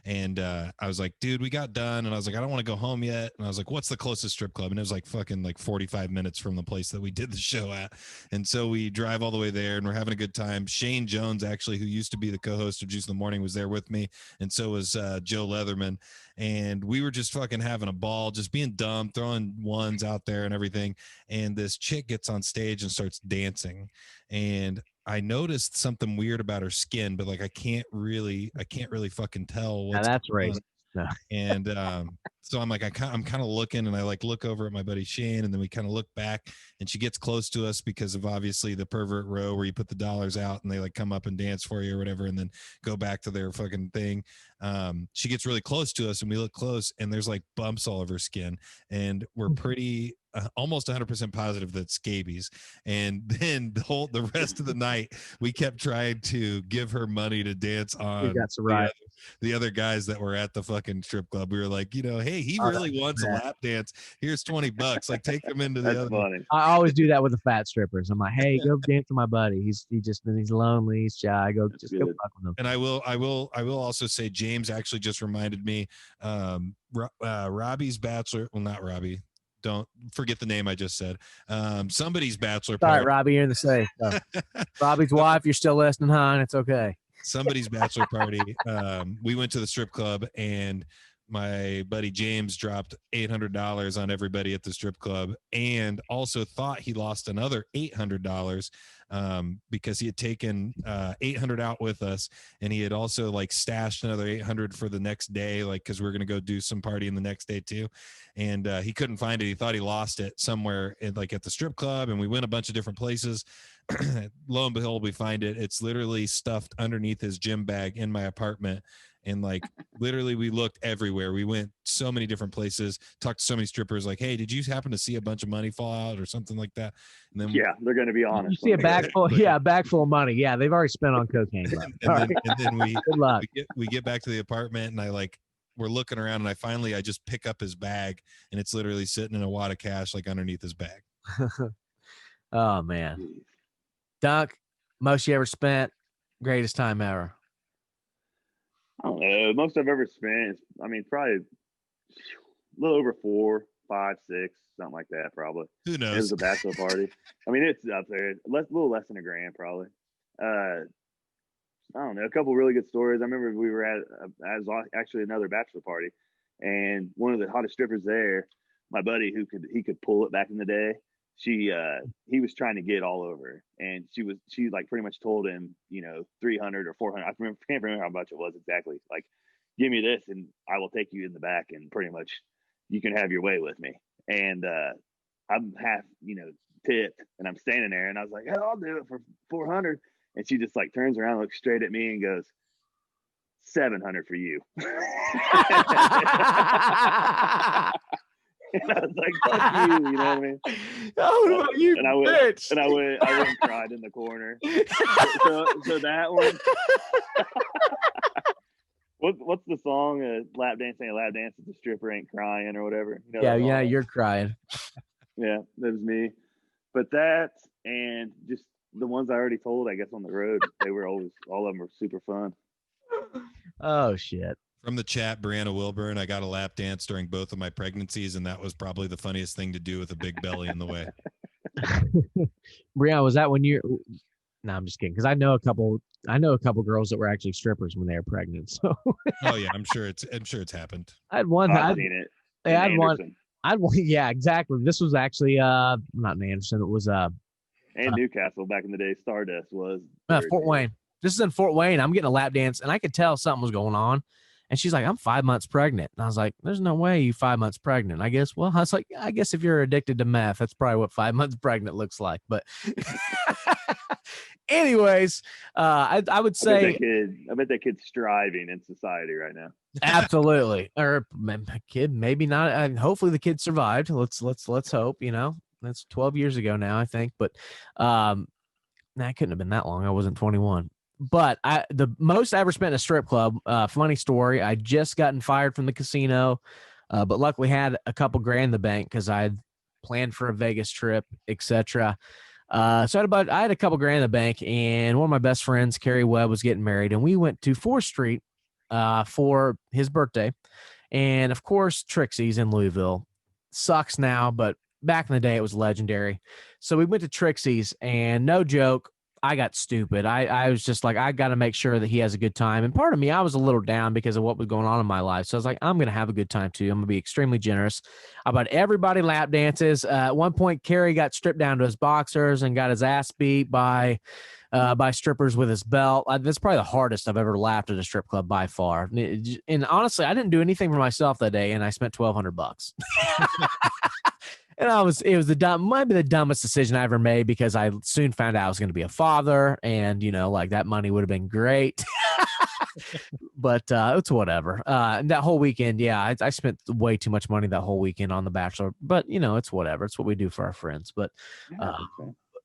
and I was like, dude, we got done, and I was like, I don't want to go home yet, and I was like, what's the closest strip club? And it was like fucking like 45 minutes from the place that we did the show at. And so we drive all the way there, and we're having a good time. Shane Jones, actually, who used to be the co-host of Juice in the Morning, was there with me, and so was Joe Leatherman. And we were just fucking having a ball, just being dumb, throwing ones out there and everything. And this chick gets on stage and starts dancing, and I noticed something weird about her skin, but like I can't really fucking tell what's that's racist. No. And so I'm like, I'm kind of looking, and I like look over at my buddy Shane, and then we kind of look back, and she gets close to us because of obviously the pervert row where you put the dollars out and they like come up and dance for you or whatever, and then go back to their fucking thing. She gets really close to us, and we look close, and there's like bumps all over her skin, and we're pretty almost 100% positive that scabies. And then the rest of the night we kept trying to give her money to dance on the other guys that were at the fucking strip club. We were like, hey, he really wants a lap dance. Here's $20. Like, take him into the other. Funny. I always do that with the fat strippers. I'm like, hey, go dance with my buddy. He's lonely, he's shy. Go fuck with him. And I will also say, James actually just reminded me, Robbie's bachelor. Well, not Robbie. Don't forget the name I just said. Somebody's bachelor party. All right, Robbie, you're in the safe. So. Robbie's wife, you're still listening, hon. It's okay. Somebody's bachelor party. We went to the strip club, and my buddy James dropped $800 on everybody at the strip club, and also thought he lost another $800 because he had taken $800 out with us, and he had also like stashed another $800 for the next day, like because we were gonna go do some partying the next day too, and he couldn't find it. He thought he lost it somewhere at the strip club, and we went a bunch of different places. Lo and behold, we find it. It's literally stuffed underneath his gym bag in my apartment. And like literally we looked everywhere. We went so many different places, talked to so many strippers, like, hey, did you happen to see a bunch of money fall out or something like that? And then they're going to be honest. You see a bag full, a bag full of money. Yeah, they've already spent on cocaine. and then we good luck. We get back to the apartment, and we're looking around, and I just pick up his bag, and it's literally sitting in a wad of cash like underneath his bag. Oh man. Dunk, most you ever spent, greatest time ever? I don't know. Most I've ever spent, probably a little over 4, 5, 6, something like that, probably. Who knows? It was a bachelor party. It's up there. A little less than $1,000, probably. I don't know. A couple really good stories. I remember we were at actually another bachelor party, and one of the hottest strippers there, my buddy he could pull it back in the day. He was trying to get all over, and she like pretty much told him, 300 or 400. I can't remember how much it was exactly. Like, give me this, and I will take you in the back, and pretty much you can have your way with me. And I'm half, tipped, and I'm standing there, and I was like, hell, I'll do it for 400. And she just like turns around, looks straight at me, and goes, 700 for you. And I was like, fuck you, you know what I mean? Oh, you and bitch. I went and cried in the corner. So that one. What's the song? Lap dance ain't a lap dance if the stripper ain't crying or whatever. Yeah, you're crying. Yeah, that was me. But that and just the ones I already told, I guess, on the road, they were always, all of them were super fun. Oh, shit. From the chat, Brianna Wilburn, I got a lap dance during both of my pregnancies, and that was probably the funniest thing to do with a big belly in the way. Brianna, was that when you? No, I'm just kidding. Because I know a couple girls that were actually strippers when they were pregnant. So. Oh yeah, I'm sure it's happened. I had one. I've seen it. Yeah, in Anderson. Yeah, exactly. This was actually not in Anderson. It was And Newcastle back in the day. Stardust was Fort Wayne. This is in Fort Wayne. I'm getting a lap dance, and I could tell something was going on. And she's like, "I'm 5 months pregnant." And I was like, "There's no way you 5 months pregnant." I guess. Well, I was like, I guess if you're addicted to meth, that's probably what 5 months pregnant looks like. But, anyways, I would say I bet that kid's striving in society right now. absolutely, or kid, maybe not. Hopefully, the kid survived. Let's hope. That's 12 years ago now, I think. But, that couldn't have been that long. I wasn't 21. But the most I ever spent in a strip club, funny story, I just gotten fired from the casino, but luckily had a couple grand in the bank because I had planned for a Vegas trip, etc. So I had a couple grand in the bank, and one of my best friends, Carrie Webb, was getting married, and we went to 4th Street for his birthday. And, of course, Trixie's in Louisville. Sucks now, but back in the day, it was legendary. So we went to Trixie's, and no joke, I got stupid. I was just like, I got to make sure that he has a good time. And part of me, I was a little down because of what was going on in my life. So I was like, I'm going to have a good time too. I'm going to be extremely generous. About everybody lap dances. At one point, Kerry got stripped down to his boxers and got his ass beat by strippers with his belt. That's probably the hardest I've ever laughed at a strip club by far. And honestly, I didn't do anything for myself that day, and I spent $1,200. And it might be the dumbest decision I ever made because I soon found out I was going to be a father, and like that money would have been great. But it's whatever. And that whole weekend, yeah, I spent way too much money that whole weekend on The Bachelor. But it's whatever. It's what we do for our friends. But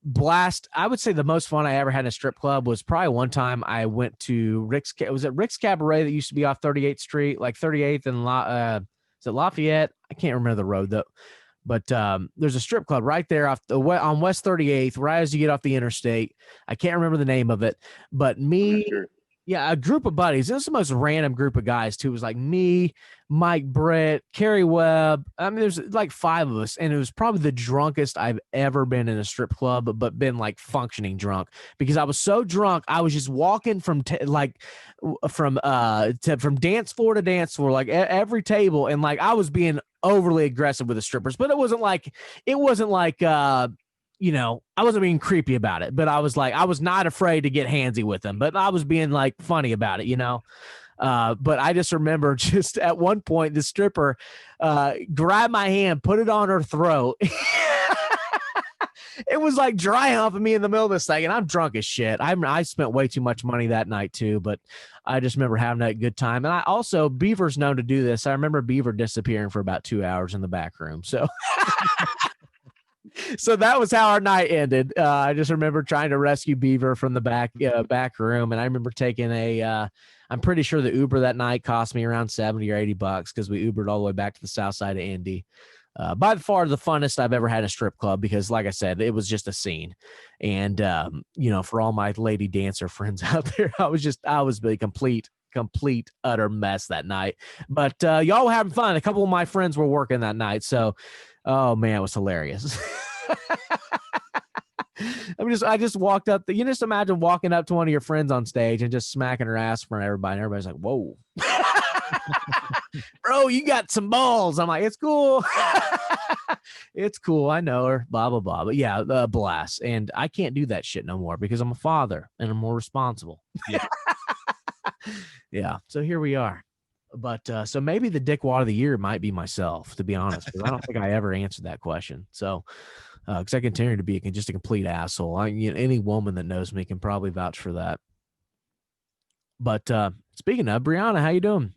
blast. I would say the most fun I ever had in a strip club was probably one time I went to Rick's. Was it Rick's Cabaret that used to be off 38th Street, like 38th and is it Lafayette? I can't remember the road though. But there's a strip club right there on West 38th, right as you get off the interstate. I can't remember the name of it, but a group of buddies. It was the most random group of guys too. It was like me, Mike Brett, Carrie Webb. I mean, there's like 5 of us, and it was probably the drunkest I've ever been in a strip club, but been like functioning drunk because I was so drunk. I was just walking from dance floor to dance floor, like every table, and like I was being overly aggressive with the strippers, but it wasn't like I wasn't being creepy about it, but I was not afraid to get handsy with them, but I was being like funny about it, but I just remember just at one point, the stripper grabbed my hand, put it on her throat. It was like dry humping me in the middle of this thing, and I'm drunk as shit. I spent way too much money that night too, but I just remember having that good time. And I also, Beaver's known to do this. I remember Beaver disappearing for about 2 hours in the back room. So, so that was how our night ended. I just remember trying to rescue Beaver from the back room, and I remember taking I'm pretty sure the Uber that night cost me around $70 or $80 because we Ubered all the way back to the south side of Indy. By far the funnest I've ever had in a strip club because, like I said, it was just a scene. And, for all my lady dancer friends out there, I was a complete, utter mess that night. But y'all were having fun. A couple of my friends were working that night. So, oh, man, it was hilarious. I just walked up. You just imagine walking up to one of your friends on stage and just smacking her ass in front of everybody. And everybody's like, whoa. Bro, you got some balls. I'm like, it's cool. It's cool. I know her, blah, blah, blah. But yeah, blast. And I can't do that shit no more because I'm a father and I'm more responsible. Yeah. Yeah. So here we are. But so maybe the dickwad of the year might be myself, to be honest, because I don't think I ever answered that question. So, because I continue to be just a complete asshole. Any woman that knows me can probably vouch for that. But speaking of Brianna, how you doing?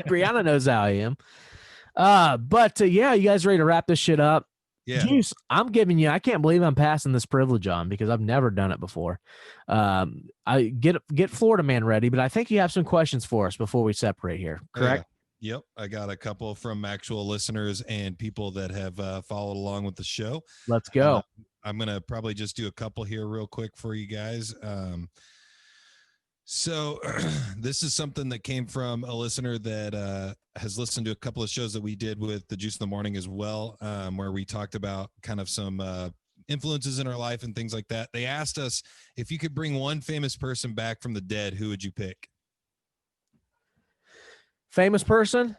Brianna knows how I am. But yeah, you guys ready to wrap this shit up? Yeah. Juice, I'm giving you, I can't believe I'm passing this privilege on because I've never done it before. I get Florida Man ready, but I think you have some questions for us before we separate here, correct? Yeah. Yep. I got a couple from actual listeners and people that have followed along with the show. Let's go. I'm going to probably just do a couple here real quick for you guys. So this is something that came from a listener that has listened to a couple of shows that we did with the Juice in the Morning as well, where we talked about kind of some influences in our life and things like that. They asked us if you could bring one famous person back from the dead, who would you pick? Famous person?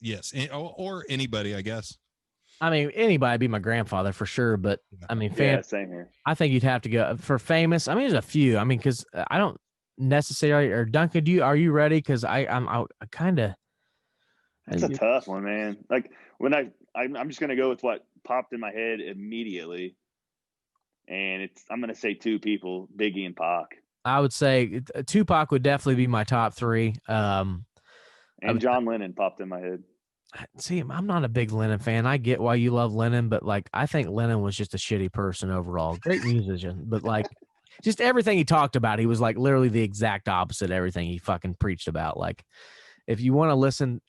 Yes, or anybody, I guess. I mean, anybody be my grandfather for sure, but I mean, Yeah, same here. I think you'd have to go for famous. I mean, there's a few. I mean, because I don't necessarily. Or Duncan, are you ready? Because I kind of. It's a tough one, man. Like when I'm just gonna go with what popped in my head immediately, and I'm gonna say two people, Biggie and Pac, I would say Tupac would definitely be my top three. and John Lennon popped in my head. See, I'm not a big Lennon fan. I get why you love Lennon, but like, I think Lennon was just a shitty person overall. Great musician, but like, just everything he talked about, he was like literally the exact opposite of everything he fucking preached about. Like, if you want to listen,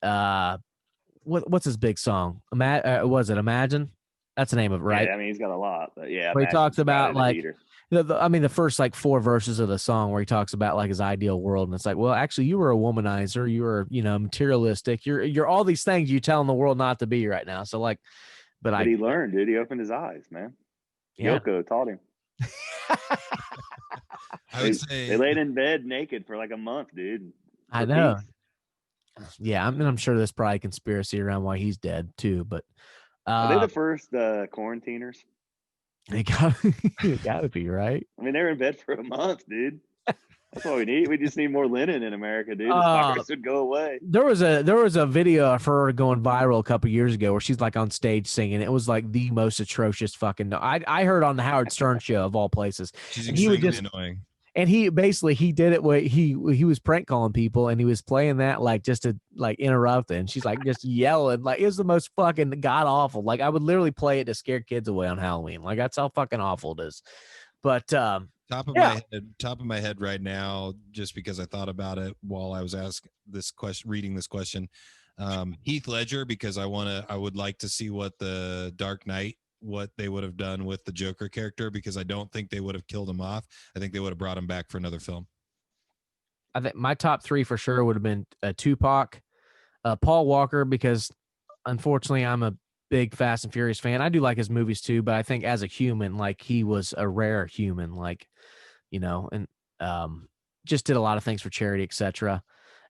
what's his big song? Was it Imagine? That's the name of it, right? Yeah, I mean he's got a lot, but yeah, Where he talks about like Peter. I mean, the first like 4 verses of the song where he talks about like his ideal world, and it's like, well, actually, you were a womanizer, you were, materialistic, you're all these things you telling the world not to be right now. So like, but he learned, dude. He opened his eyes, man. Yeah. Yoko taught him. I would say they laid in bed naked for like a month, dude. I know. Yeah, I mean, I'm sure there's probably a conspiracy around why he's dead too, but are they the first quarantiners? They gotta be, right? I mean, they're in bed for a month, dude. That's what we need. We just need more Lennon in America, dude. This virus would go away. There was a video of her going viral a couple years ago where she's like on stage singing. It was like the most atrocious fucking. I heard on the Howard Stern show of all places. She's extremely annoying. And he did it where he was prank calling people, and he was playing that like just to like interrupt it. And she's like just yelling, like it was the most fucking god awful. Like I would literally play it to scare kids away on Halloween. Like that's how fucking awful it is. But top of my head right now, just because I thought about it while I was reading this question, Heath Ledger, because I would like to see what the Dark Knight, what they would have done with the Joker character, because I don't think they would have killed him off. I think they would have brought him back for another film. I think my top 3 for sure would have been Tupac, Paul Walker, because unfortunately I'm a big Fast and Furious fan. I do like his movies too, but I think as a human, like he was a rare human, like, and just did a lot of things for charity, etc.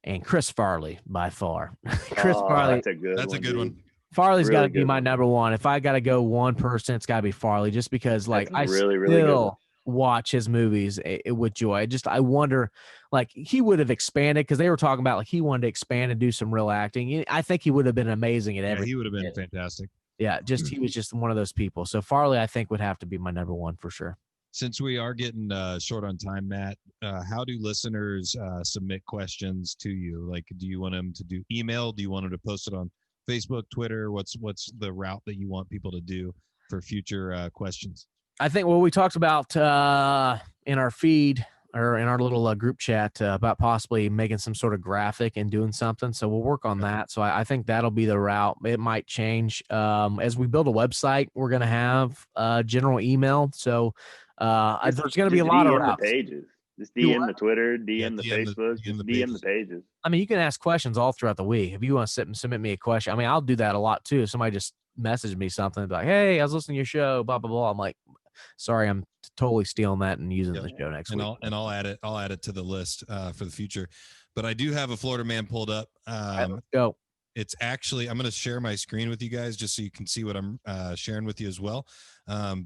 And Chris Farley by far. Farley. That's a good one. Farley's got to be my number one. If I got to go one person, it's got to be Farley, just because like I still watch his movies with joy. I wonder, like he would have expanded, because they were talking about like he wanted to expand and do some real acting. I think he would have been amazing at everything. He would have been fantastic. Yeah, he was just one of those people. So Farley, I think, would have to be my number one for sure. Since we are getting short on time, Matt, how do listeners submit questions to you? Like, do you want them to do email? Do you want them to post it on Facebook, Twitter? What's the route that you want people to do for future questions? I think what we talked about in our feed or in our little group chat about possibly making some sort of graphic and doing something. So we'll work on that. So I think that'll be the route. It might change as we build a website. We're going to have general email. So there's going to be a lot of routes. Pages. Just DM the Twitter, DM the Facebook, DM the pages. I mean, you can ask questions all throughout the week. If you want to sit and submit me a question, I mean, I'll do that a lot too. If somebody just messaged me something like, "Hey, I was listening to your show," blah blah blah. I'm like, sorry, I'm totally stealing that and using the show next week. I'll add it to the list for the future. But I do have a Florida man pulled up. Let's go. It's actually, I'm going to share my screen with you guys just so you can see what I'm sharing with you as well.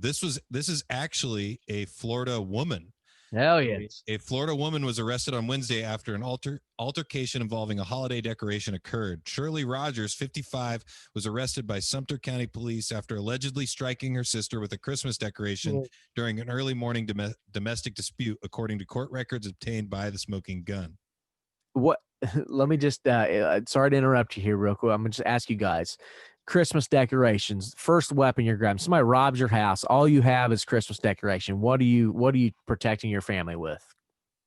This is actually a Florida woman. Hell yeah. A Florida woman was arrested on Wednesday after an altercation involving a holiday decoration occurred. Shirley Rogers, 55, was arrested by Sumter County Police after allegedly striking her sister with a Christmas decoration during an early morning domestic dispute, according to court records obtained by the smoking gun. What? Let me just, sorry to interrupt you here real quick. I'm going to just ask you guys. Christmas decorations, first weapon you're grabbing. Somebody robs your house. All you have is Christmas decoration. What are you protecting your family with?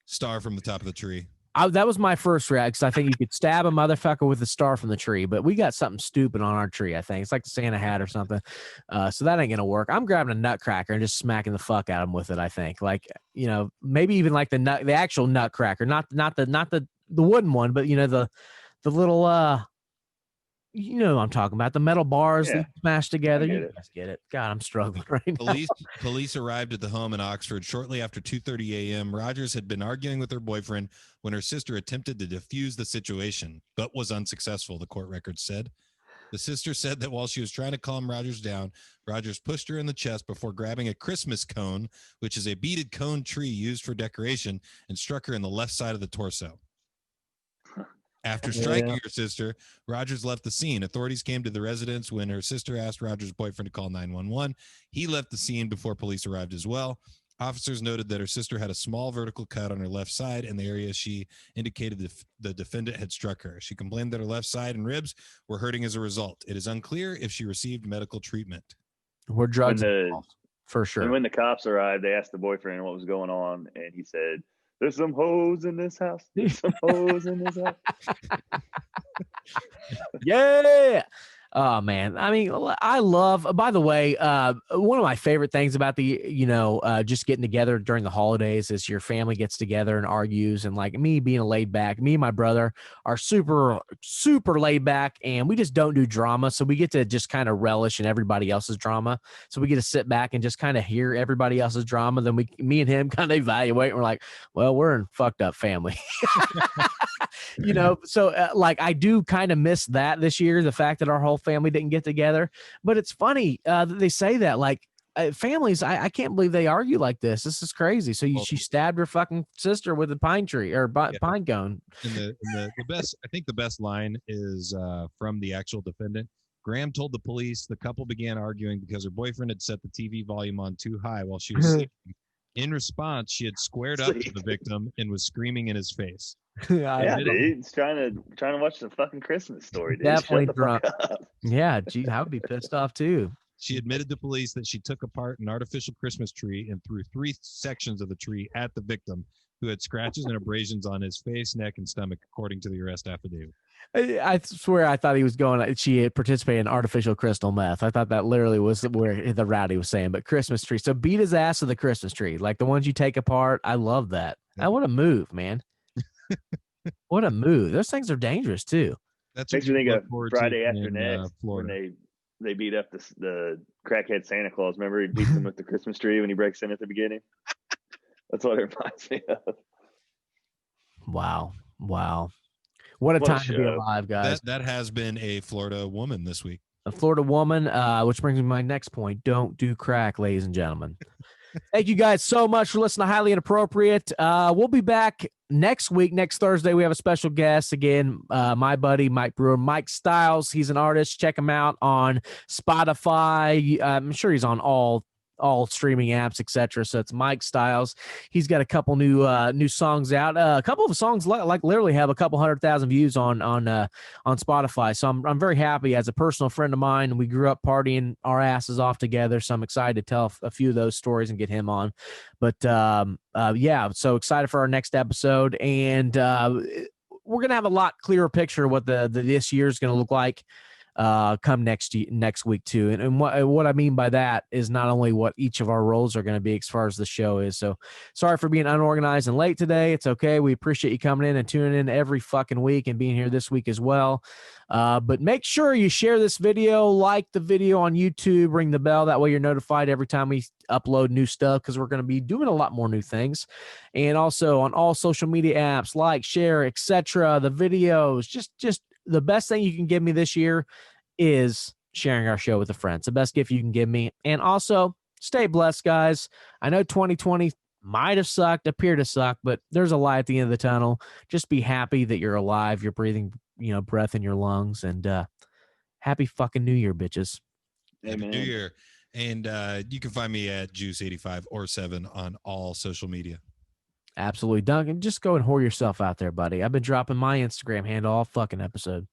Star from the top of the tree. That was my first reaction. I think you could stab a motherfucker with a star from the tree, but we got something stupid on our tree. I think it's like the Santa hat or something. So that ain't gonna work. I'm grabbing a nutcracker and just smacking the fuck out of them with it. I think, like, maybe even like the actual nutcracker, not the wooden one, but the little you know what I'm talking about. The metal bars Yeah, smashed together. I get You it. guys get it. God, I'm struggling right now. Police arrived at the home in Oxford shortly after 2:30 a.m. Rogers had been arguing with her boyfriend when her sister attempted to defuse the situation, but was unsuccessful, the court records said. The sister said that while she was trying to calm Rogers down, Rogers pushed her in the chest before grabbing a Christmas cone, which is a beaded cone tree used for decoration, and struck her in the left side of the torso. After striking her sister, Rogers left the scene. Authorities came to the residence when her sister asked Rogers' boyfriend to call 911. He left the scene before police arrived as well. Officers noted that her sister had a small vertical cut on her left side in the area she indicated the defendant had struck her. She complained that her left side and ribs were hurting as a result. It is unclear if she received medical treatment. We're drugs involved, for sure. And when the cops arrived, they asked the boyfriend what was going on, and he said, "There's some hoes in this house. There's some hoes in this house." Yeah. Oh man. I mean, I love, by the way, one of my favorite things about just getting together during the holidays is your family gets together and argues, and like me being laid back, me and my brother are super, super laid back, and we just don't do drama. So we get to just kind of relish in everybody else's drama. So we get to sit back and just kind of hear everybody else's drama. Then me and him kind of evaluate. And we're like, well, we're in fucked up family. So like I do kind of miss that this year, the fact that our whole family didn't get together. But it's funny that they say that, like, families, I can't believe they argue like this. This is crazy. So she stabbed her fucking sister with a pine tree or pine cone. And the best, I think the best line is from the actual defendant. Graham told the police the couple began arguing because her boyfriend had set the TV volume on too high while she was sleeping. In response, she had squared up to the victim and was screaming in his face. Yeah, dude, he's trying to watch the fucking Christmas Story, dude. Definitely drunk. Yeah, gee, I would be pissed off too. She admitted to police that she took apart an artificial Christmas tree and threw 3 sections of the tree at the victim, who had scratches and abrasions on his face, neck, and stomach, according to the arrest affidavit. I swear I thought he was going, she had participated in artificial crystal meth. I thought that literally was where the rowdy was saying, but Christmas tree. So beat his ass with a Christmas tree, like the ones you take apart. I love that. I want to move, man. What a move. Those things are dangerous too. That's makes me think of Friday After Next when they beat up the crackhead Santa Claus. Remember he beats him with the Christmas tree when he breaks in at the beginning? That's what it reminds me of. Wow. What a time to be alive, guys. That has been a Florida woman this week. A Florida woman, which brings me to my next point. Don't do crack, ladies and gentlemen. Thank you guys so much for listening to Highly Inappropriate. We'll be back next week. Next Thursday, we have a special guest. Again, my buddy, Mike Brewer, Mike Styles. He's an artist. Check him out on Spotify. I'm sure he's on all streaming apps, etc. So it's Mike Styles. He's got a couple new songs out. A couple of songs like literally have a couple 100,000 views on Spotify. So I'm very happy. As a personal friend of mine, we grew up partying our asses off together. So I'm excited to tell a few of those stories and get him on. But yeah, so excited for our next episode, and we're gonna have a lot clearer picture of what this year is gonna look like come next week too. And what I mean by that is not only what each of our roles are going to be as far as the show is. So sorry for being unorganized and late today. It's okay. We appreciate you coming in and tuning in every fucking week and being here this week as well. But make sure you share this video, like the video on YouTube, ring the bell. That way you're notified every time we upload new stuff, because we're going to be doing a lot more new things. And also on all social media apps, like, share, etc. The videos, just the best thing you can give me this year is sharing our show with a friend. It's the best gift you can give me. And also, stay blessed, guys. I know 2020 might have sucked, appeared to suck, but there's a light at the end of the tunnel. Just be happy that you're alive, you're breathing, breath in your lungs, and happy fucking New Year, bitches. Happy New Year. And you can find me at Juice85 or 7 on all social media. Absolutely. Duncan, just go and whore yourself out there, buddy. I've been dropping my Instagram handle all fucking episode.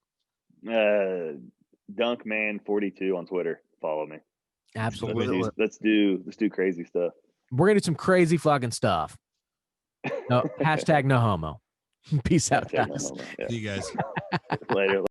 Dunkman42 on Twitter. Follow me. Absolutely. Let's do crazy stuff. We're gonna do some crazy fucking stuff. No, hashtag no homo. Peace out, guys. No homo. Yeah. See you guys. Later.